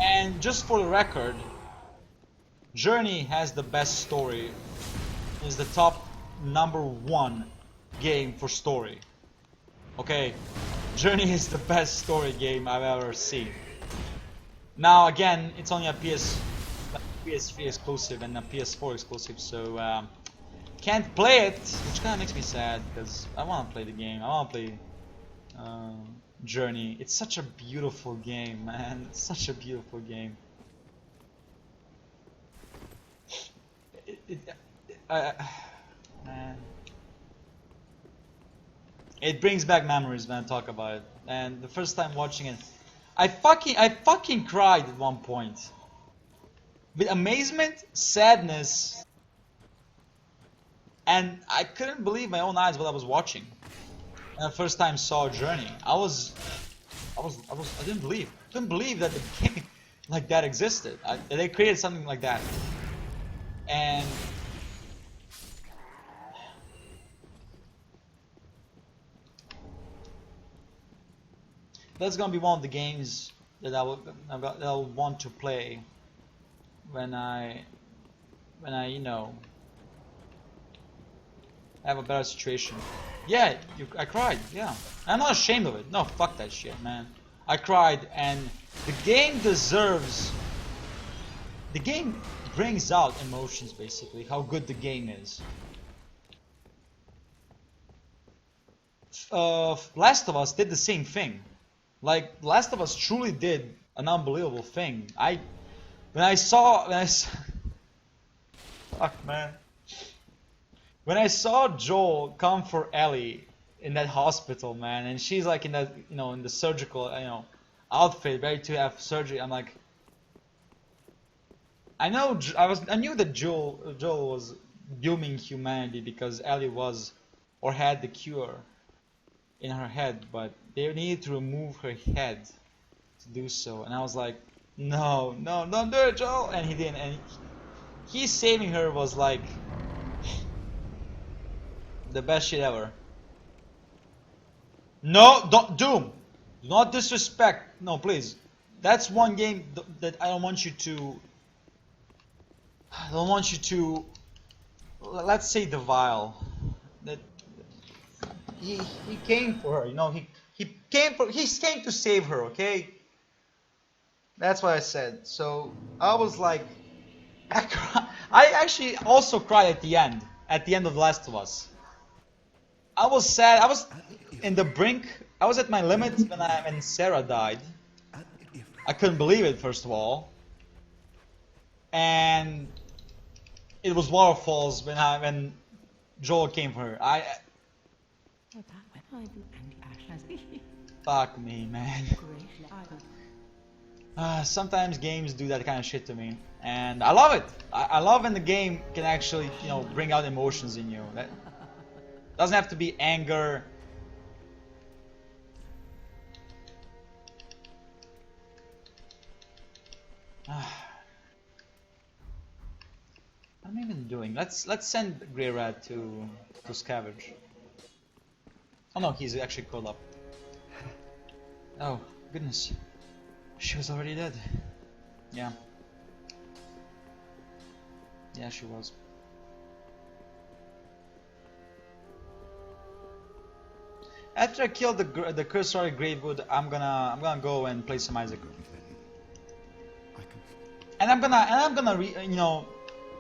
And just for the record, Journey has the best story. Is the top #1 game for story. Okay, Journey is the best story game I've ever seen. Now again, it's only a PS3 exclusive and a PS4 exclusive, so can't play it, which kind of makes me sad because I want to play the game. I want to play Journey. It's such a beautiful game, man. It's such a beautiful game. Man. It brings back memories when I talk about it. And the first time watching it, I fucking cried at one point. With amazement, sadness, and I couldn't believe my own eyes what I was watching. When I first time saw Journey, I couldn't believe that the game like that existed. That they created something like that. And that's gonna be one of the games that I'll want to play when I have a better situation. Yeah, I cried. Yeah, I'm not ashamed of it. No, fuck that shit, man. I cried, and the game deserves. The game brings out emotions, basically. How good the game is. Last of Us did the same thing. Like Last of Us truly did an unbelievable thing. When I saw fuck, man. When I saw Joel come for Ellie in that hospital, man, and she's like in that, in the surgical, outfit, ready to have surgery, I'm like, I knew that Joel was dooming humanity because Ellie was, or had the cure in her head, but they needed to remove her head to do so, and I was like, no, don't do it, Joel, and he didn't, and he saving her was like the best shit ever. No, don't Doom. Do not disrespect. No, please. That's one game that I don't want you to. I don't want you to. Let's say Devile. That he came for her. He came to save her. Okay. That's what I said. So I was like, I actually also cried at the end. At the end of The Last of Us. I was sad. I was in the brink. I was at my limit when Sarah died. I couldn't believe it, first of all. And it was waterfalls when Joel came for her. Fuck me, man. Sometimes games do that kind of shit to me, and I love it. I love when the game can actually, you know, bring out emotions in you. That doesn't have to be anger. What am I even doing? Let's send Grey Rat to scavenge. Oh no, he's actually curled up. Oh goodness, she was already dead. Yeah. Yeah, she was. After I kill the cursory Gravewood, I'm gonna go and play some Isaac. And I'm gonna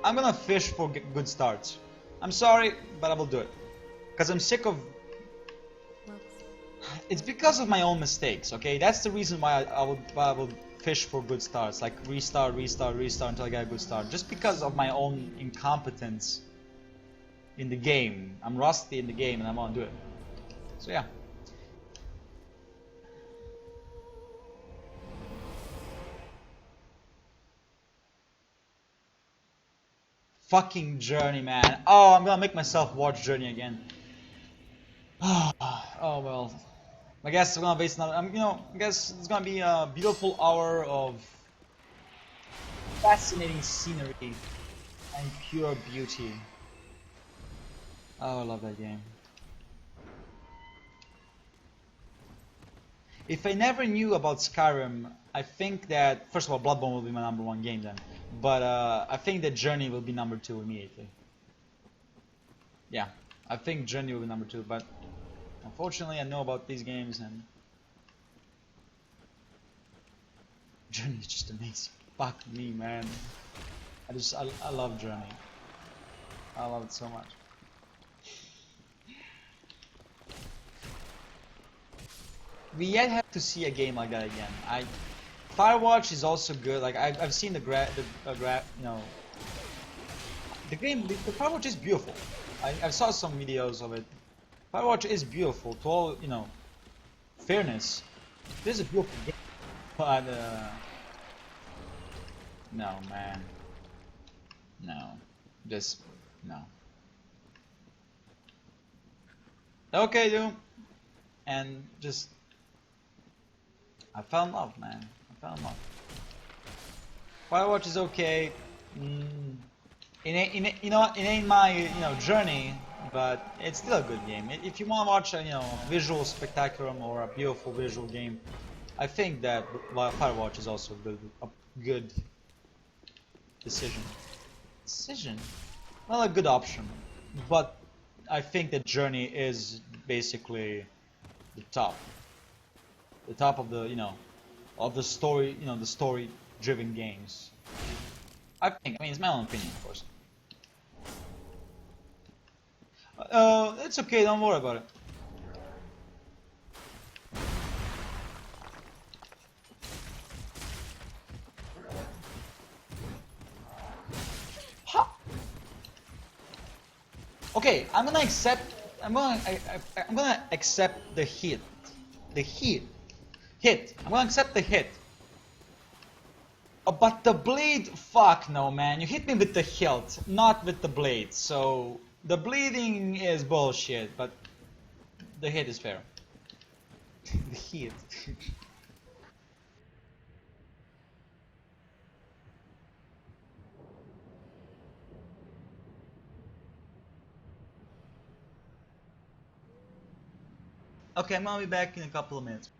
I'm gonna fish for good starts. I'm sorry, but I will do it. Cause I'm sick of. It's because of my own mistakes. Okay, that's the reason why I will fish for good starts. Like restart, restart, restart until I get a good start. Just because of my own incompetence in the game. I'm rusty in the game, and I want to do it. So yeah. Fucking Journey, man. Oh, I'm gonna make myself watch Journey again. Oh well. I guess I'm gonna waste another. I guess it's gonna be a beautiful hour of fascinating scenery and pure beauty. Oh, I love that game. If I never knew about Skyrim, I think that first of all, Bloodborne will be my #1 game then. But I think that Journey will be #2 immediately. Yeah, I think Journey will be #2, but unfortunately, I know about these games and Journey is just amazing. Fuck me, man. I love Journey. I love it so much. We yet have to see a game like that again. Firewatch is also good. Like I've seen the the game. The Firewatch is beautiful. I saw some videos of it. Firewatch is beautiful. To all fairness, this is a beautiful game. But no, man, no, just no. Okay, dude, and just. I fell in love, man. I fell in love. Firewatch is okay. It ain't my journey, but it's still a good game. If you want to watch a visual spectacular or a beautiful visual game, I think that Firewatch is also a good decision. Well, a good option, but I think that Journey is basically the top. The top of the of the story the story driven games. I mean it's my own opinion, of course. It's okay, don't worry about it. Ha! Okay, I'm gonna accept I'm gonna accept the hit. The hit. I'm gonna accept the hit. But the blade, fuck no, man. You hit me with the hilt, not with the blade. So the bleeding is bullshit, but the hit is fair. The hit. Okay, I'm gonna be back in a couple of minutes.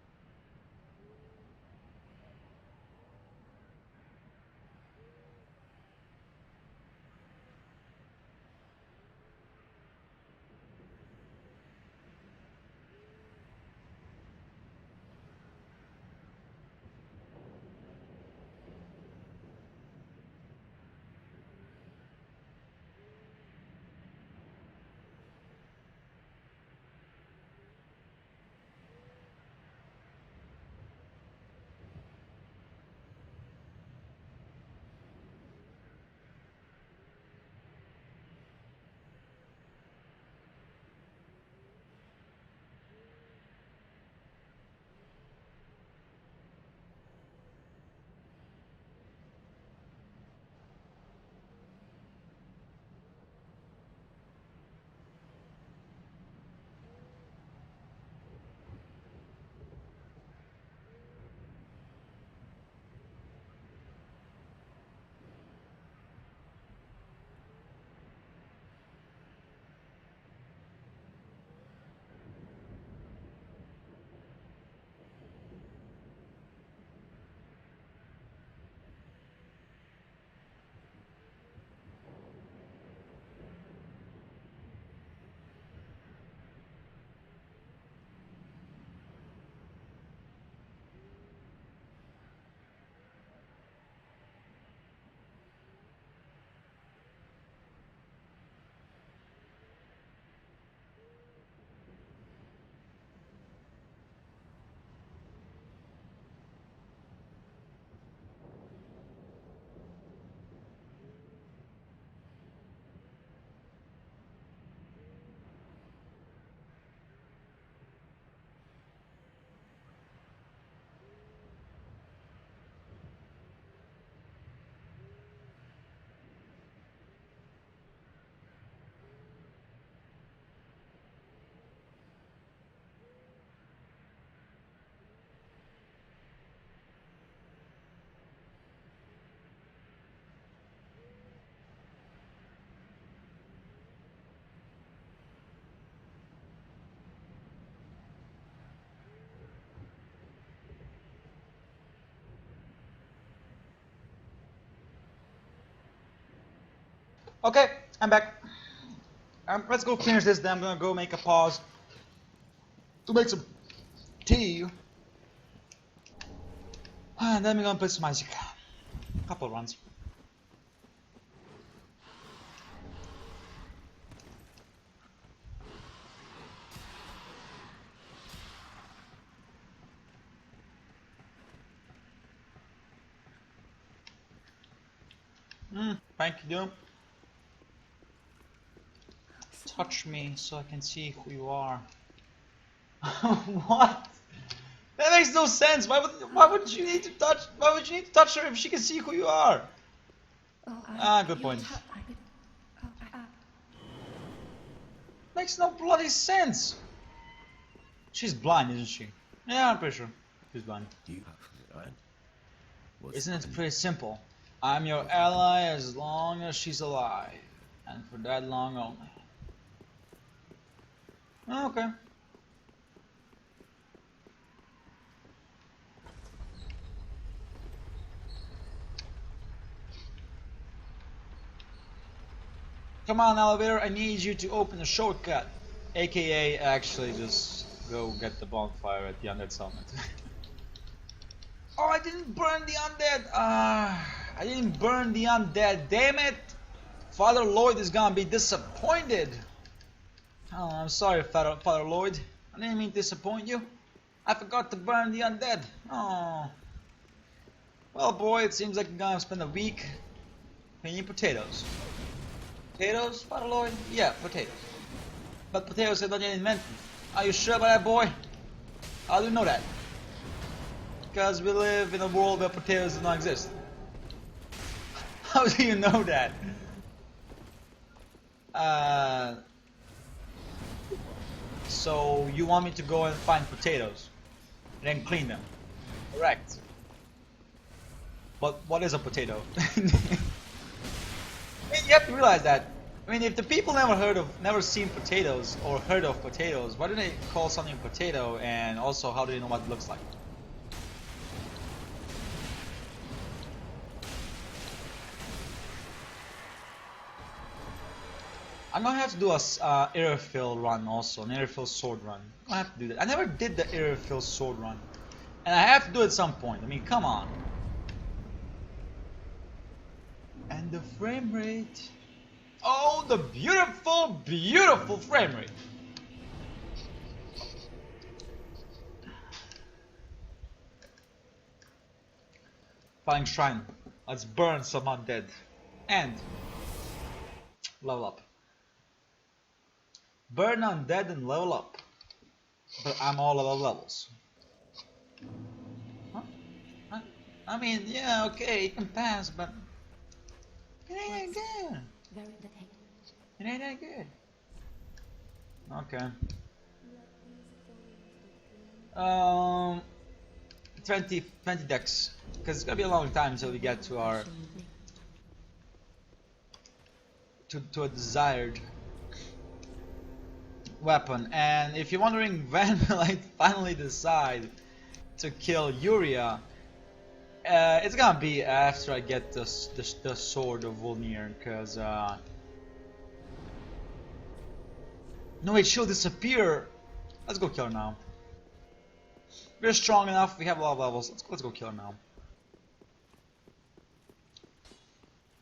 Okay, I'm back. Let's go finish this. Then I'm gonna go make a pause to make some tea. And then we're gonna play some magic. Couple runs. Thank you. Touch me so I can see who you are. What? That makes no sense. Why would you need to touch? Why would you need to touch her if she can see who you are? Good point. Makes no bloody sense. She's blind, isn't she? Yeah, I'm pretty sure she's blind. Isn't it pretty simple? I'm your ally as long as she's alive, and for that long only. Okay. Come on, elevator, I need you to open a shortcut. AKA, actually, just go get the bonfire at the undead summit. Oh, I didn't burn the undead! I didn't burn the undead, damn it! Father Lloyd is gonna be disappointed! Oh, I'm sorry, Father Lloyd. I didn't mean to disappoint you. I forgot to burn the undead. Oh. Well, boy, it seems like you're gonna spend a week cleaning potatoes. Potatoes, Father Lloyd? Yeah, potatoes. But potatoes are not yet invented. Are you sure about that, boy? How do you know that? Because we live in a world where potatoes do not exist. How do you know that? So you want me to go and find potatoes and then clean them? Correct. But what is a potato? I mean, you have to realize that. I mean, if the people never seen potatoes or heard of potatoes, why do they call something potato? And also, how do they know what it looks like? I'm gonna have to do a airfill run also, an airfill sword run. I'm gonna have to do that. I never did the airfill sword run, and I have to do it at some point. I mean, come on. And the frame rate. Oh, the beautiful, beautiful frame rate. Flying Shrine. Let's burn some undead. And level up. Burn undead and level up. But I'm all about levels. Huh? I mean, yeah, okay, it can pass, but it ain't that good. It ain't that good. Okay. 20 decks. Because it's gonna be a long time until we get to our to a desired weapon. And if you're wondering when will I finally decide to kill Yuria, it's gonna be after I get the sword of Wolnir, because no wait, she'll disappear. Let's go kill her now. We're strong enough, we have a lot of levels, let's go kill her now.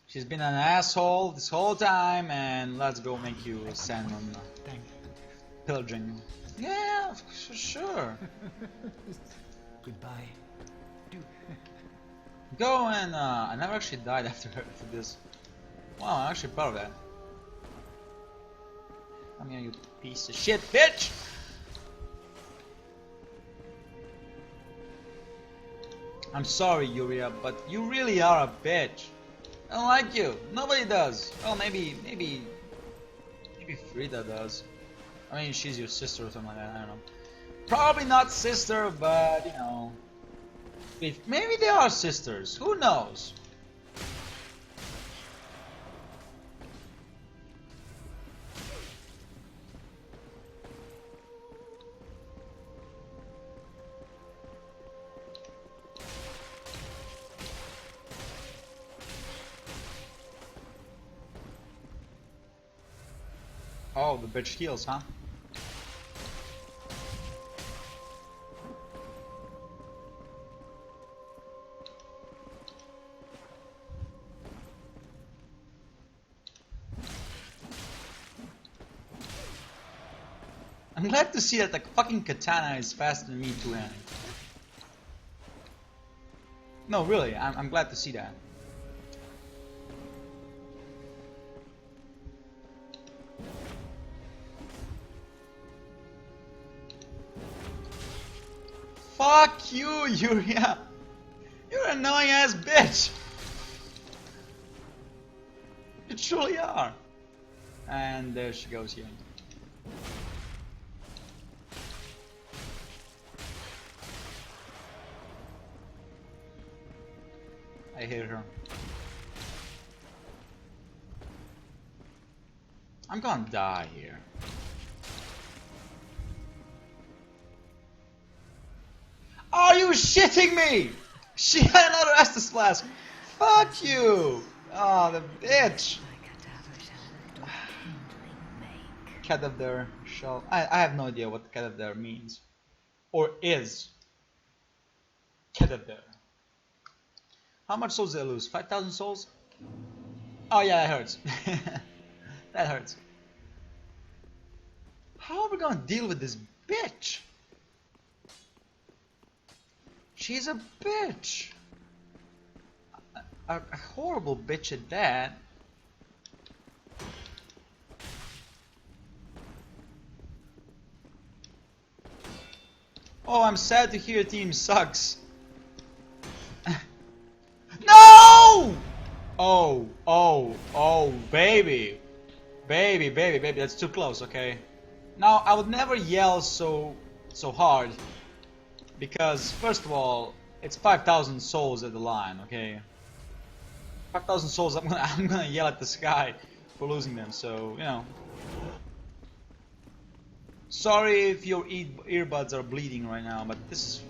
She's been an asshole this whole time, and let's go make you send on pillaging. Yeah, for sure. Goodbye. Go and I never actually died after this. Wow, I'm actually proud of that. Come here, you piece of shit, bitch! I'm sorry, Yuria, but you really are a bitch. I don't like you. Nobody does. Well, maybe Frida does. I mean, she's your sister or something like that. I don't know. Probably not sister, but you know, maybe they are sisters. Who knows? Oh, the bitch heals, huh? I'm glad to see that the fucking katana is faster than me two-handed. No, really, I'm glad to see that. Fuck you, Yuria! You're an annoying ass bitch! You truly are! And there she goes here. I hate her. I'm gonna die here. Are you shitting me? She had another Estus Flask. Fuck you! Oh, the bitch! Cadaver shell. I have no idea what cadaver means. Or is. Cadaver. How much souls did I lose? 5,000 souls? Oh yeah, that hurts. That hurts. How are we gonna deal with this bitch? She's a bitch. A horrible bitch at that. Oh, I'm sad to hear team sucks. No! Oh, baby. Baby, that's too close, okay? Now, I would never yell so hard. Because, first of all, it's 5,000 souls at the line, okay? 5,000 souls, I'm gonna yell at the sky for losing them, so, you know. Sorry if your earbuds are bleeding right now, but this is...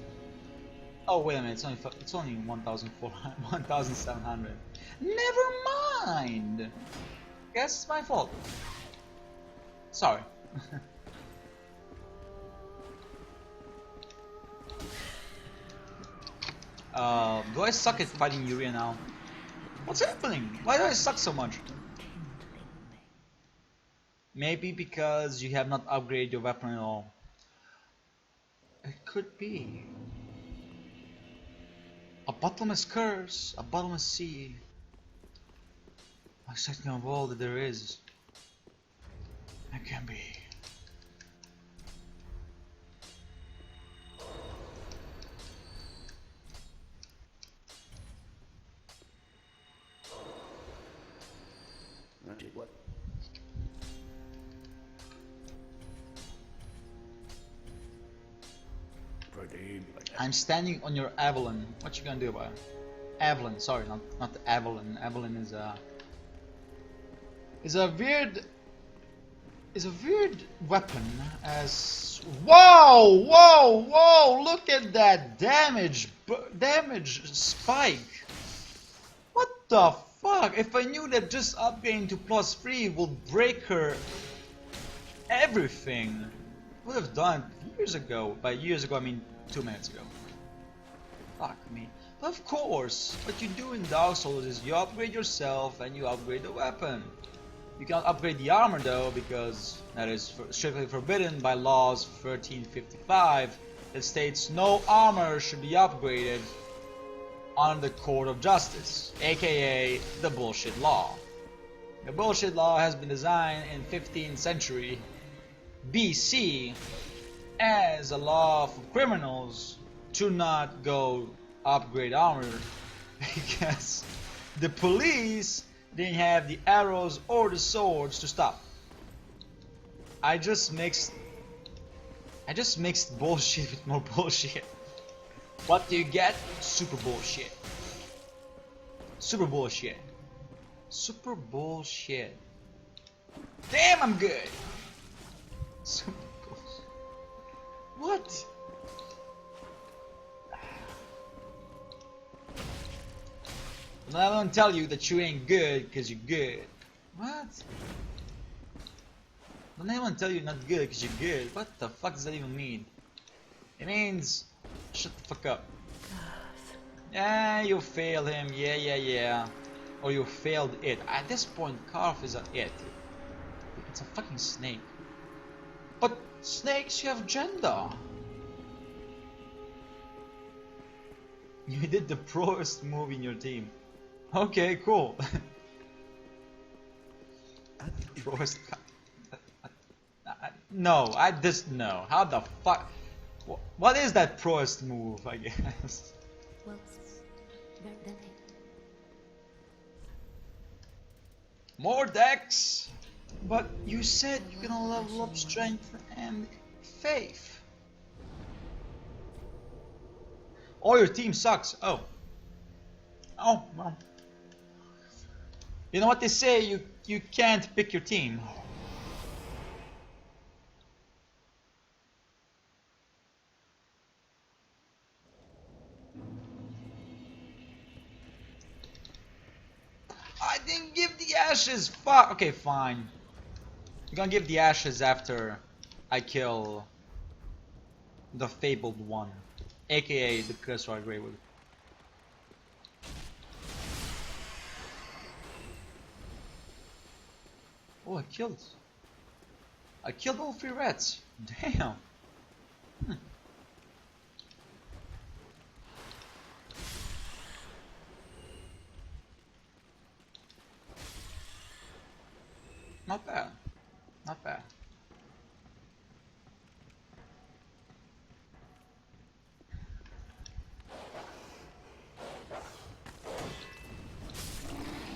Oh, wait a minute, it's only 1,400, 1,700. Never mind! Guess it's my fault. Sorry. Do I suck at fighting Yuria now? What's happening? Why do I suck so much? Maybe because you have not upgraded your weapon at all. It could be. A bottomless curse, a bottomless sea. Most exciting of all that there is. It can be. What? I'm standing on your Avalon. What you gonna do about it? Avalon, sorry, not the Avalon. Avalon is a weird weapon. As whoa! Look at that damage spike. What the fuck? If I knew that just upgrading to +3 will break her everything, I would have done it years ago. By years ago, I mean 2 minutes ago. Fuck me. But of course, what you do in Dark Souls is you upgrade yourself and you upgrade the weapon. You cannot upgrade the armor though, because that is strictly forbidden by laws 1355 that states no armor should be upgraded under the Court of Justice, aka the bullshit law. The bullshit law has been designed in 15th century BC as a law for criminals to not go upgrade armor because the police didn't have the arrows or the swords to stop. I just mixed bullshit with more bullshit. What do you get? Super bullshit. Super bullshit. Super bullshit. Damn, I'm good. Super bullshit. What? And I don't tell you that you ain't good because you're good. What? Don't anyone tell you not good because you're good. What the fuck does that even mean? It means shut the fuck up. Yeah, you failed him. Yeah. Or you failed it. At this point, Carf is an it. It's a fucking snake. But snakes, you have gender. You did the proest move in your team. Okay, cool. Proest. No, I just no. How the fuck? What is that proest move? I guess. Well, then More decks. But you said you're gonna level up strength and faith. Oh, your team sucks. Oh. Oh, well. You know what they say, you can't pick your team. I didn't give the ashes. Fuck. Okay, fine. I'm gonna give the ashes after I kill the fabled one, aka the Cursor Greywood. Oh, I killed all 3 rats. Damn. Not bad. Not bad.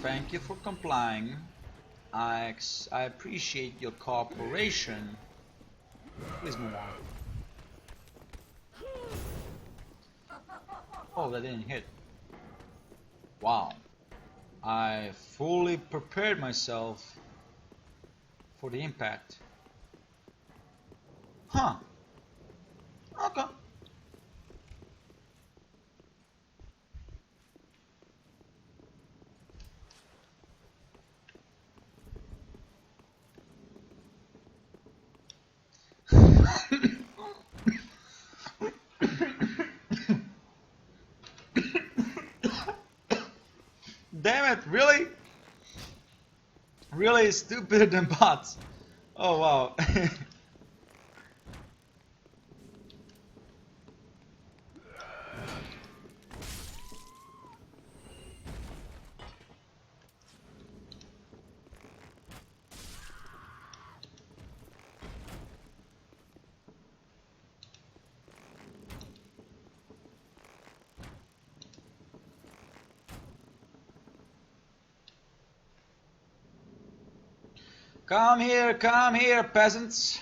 Thank you for complying. I appreciate your cooperation. Please move on. Oh, that didn't hit. Wow. I fully prepared myself for the impact. Huh. Okay. Damn it, really? Really stupider than bots. Oh wow. Come here, peasants.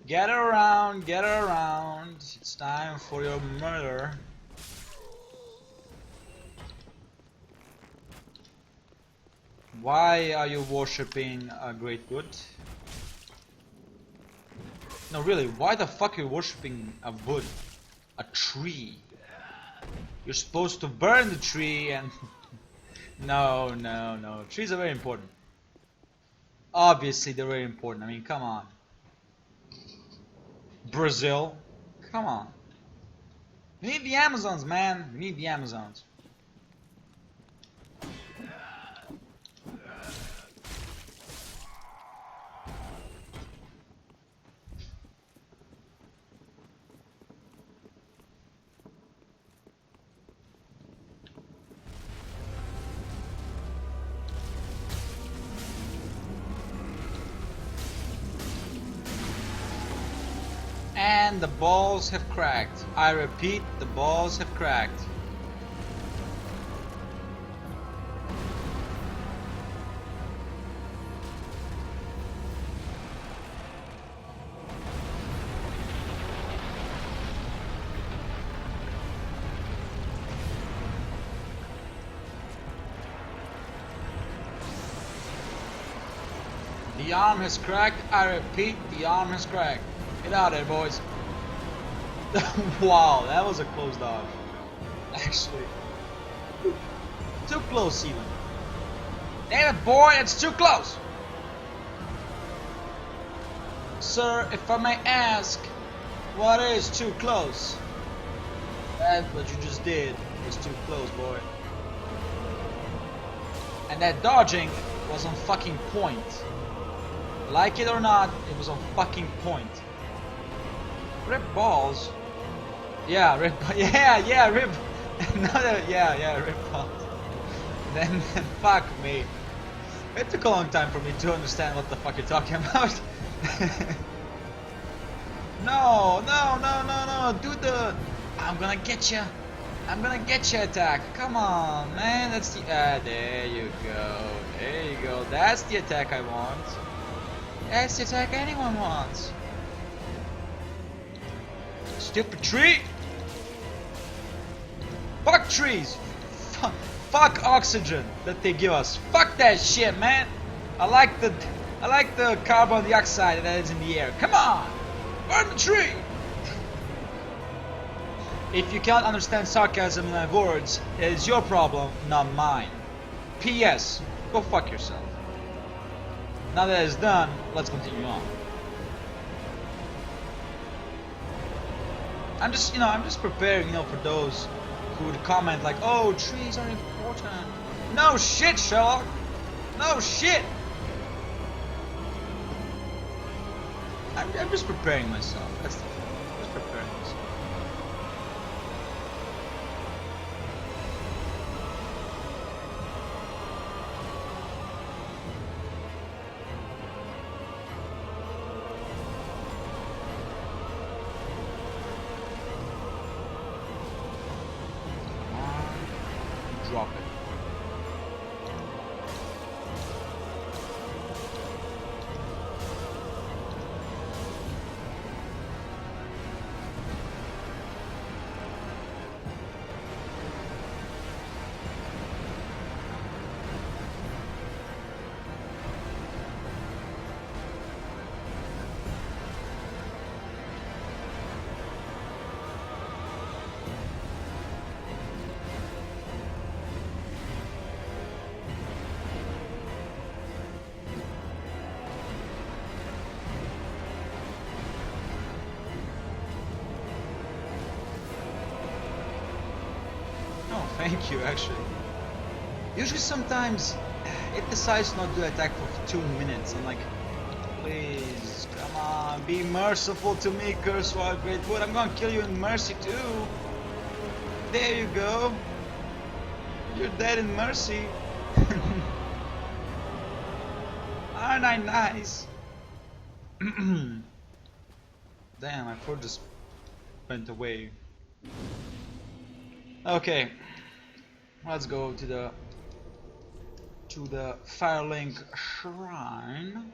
Gather around, gather around. It's time for your murder. Why are you worshipping a great good? No, really, why the fuck are you worshipping a wood? A tree? You're supposed to burn the tree and... No. Trees are very important. Obviously, they're very important. I mean, come on. Brazil? Come on. We need the Amazons, man. We need the Amazons. And the balls have cracked. I repeat, the balls have cracked. The arm has cracked. I repeat, the arm has cracked. Get out of there, boys. Wow, that was a close dodge. Actually. Too close even. Damn it, boy, it's too close. Sir, if I may ask, what is too close? That's what you just did. Was too close, boy. And that dodging was on fucking point. Like it or not, it was on fucking point. Rip balls. Yeah, rip. Yeah, rip. Another. Yeah, rip balls. Then fuck me. It took a long time for me to understand what the fuck you're talking about. No. Do the. I'm gonna get you. I'm gonna get you attack. Come on, man. That's the. There you go. There you go. That's the attack I want. That's the attack anyone wants. Stupid tree. Fuck trees. Fuck oxygen that they give us. Fuck that shit, man. I like the carbon dioxide that is in the air. Come on, burn the tree. If you can't understand sarcasm in my words, it is your problem, not mine. P.S. Go fuck yourself. Now that it's done, let's continue on. I'm just preparing, for those who would comment like, "Oh, trees are important." No shit, Sherlock. No shit. I'm just preparing myself. That's the thing. Just preparing myself. Drop it. Thank you, actually. Usually sometimes it decides not to attack for 2 minutes. I'm like, please, come on, be merciful to me, Kurzweil Greatwood. I'm gonna kill you in mercy too. There you go. You're dead in mercy. Aren't I nice? Damn, my foot just went away. Okay. Let's go to the Firelink Shrine.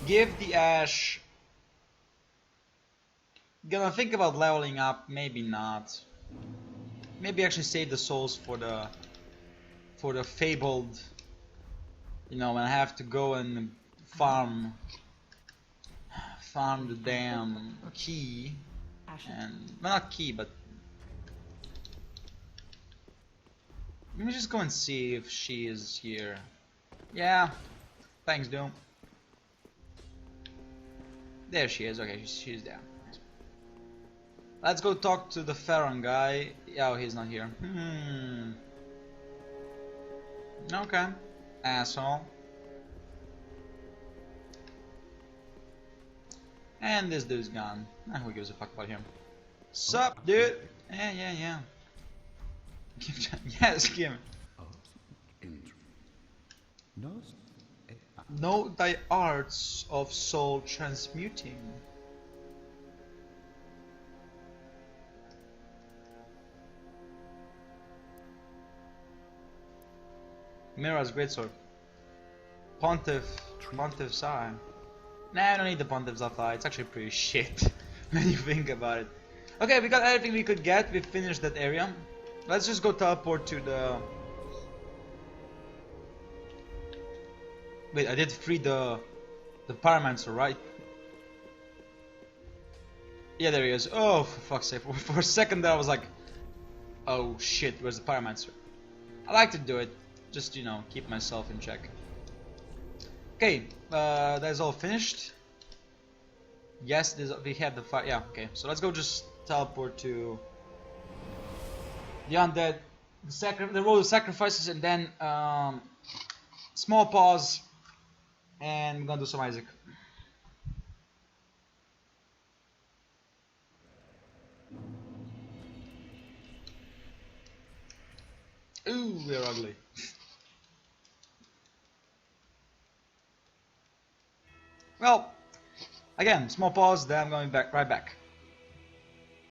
Give the Ash. Gonna think about leveling up, maybe not. Maybe actually save the souls for the fabled. When I have to go and farm the damn key, and well, not key, but. Let me just go and see if she is here. Yeah. Thanks, Doom. There she is. Okay, she's there. Let's go talk to the Pharaon guy. Oh, he's not here. Okay. Asshole. And this dude's gone. Who gives a fuck about him? Sup, dude? Yeah. Yes, give me. Know thy arts of soul transmuting. Mira's greatsword. Pontiff's eye. Nah, I don't need the Pontiff's eye. It's actually pretty shit when you think about it. Okay, we got everything we could get. We finished that area. Let's just go teleport to the... Wait, I did free the Pyromancer, right? Yeah, there he is. Oh, for fuck's sake. For a second there I was like, oh shit, where's the Pyromancer? I like to do it, just, keep myself in check. Okay, that is all finished. Yes, we have the fight. Yeah, okay. So let's go just teleport to the undead, the road of sacrifices, and then small pause, and we're gonna do some Isaac. Ooh, we're ugly. Well, again, small pause, then I'm going back right back.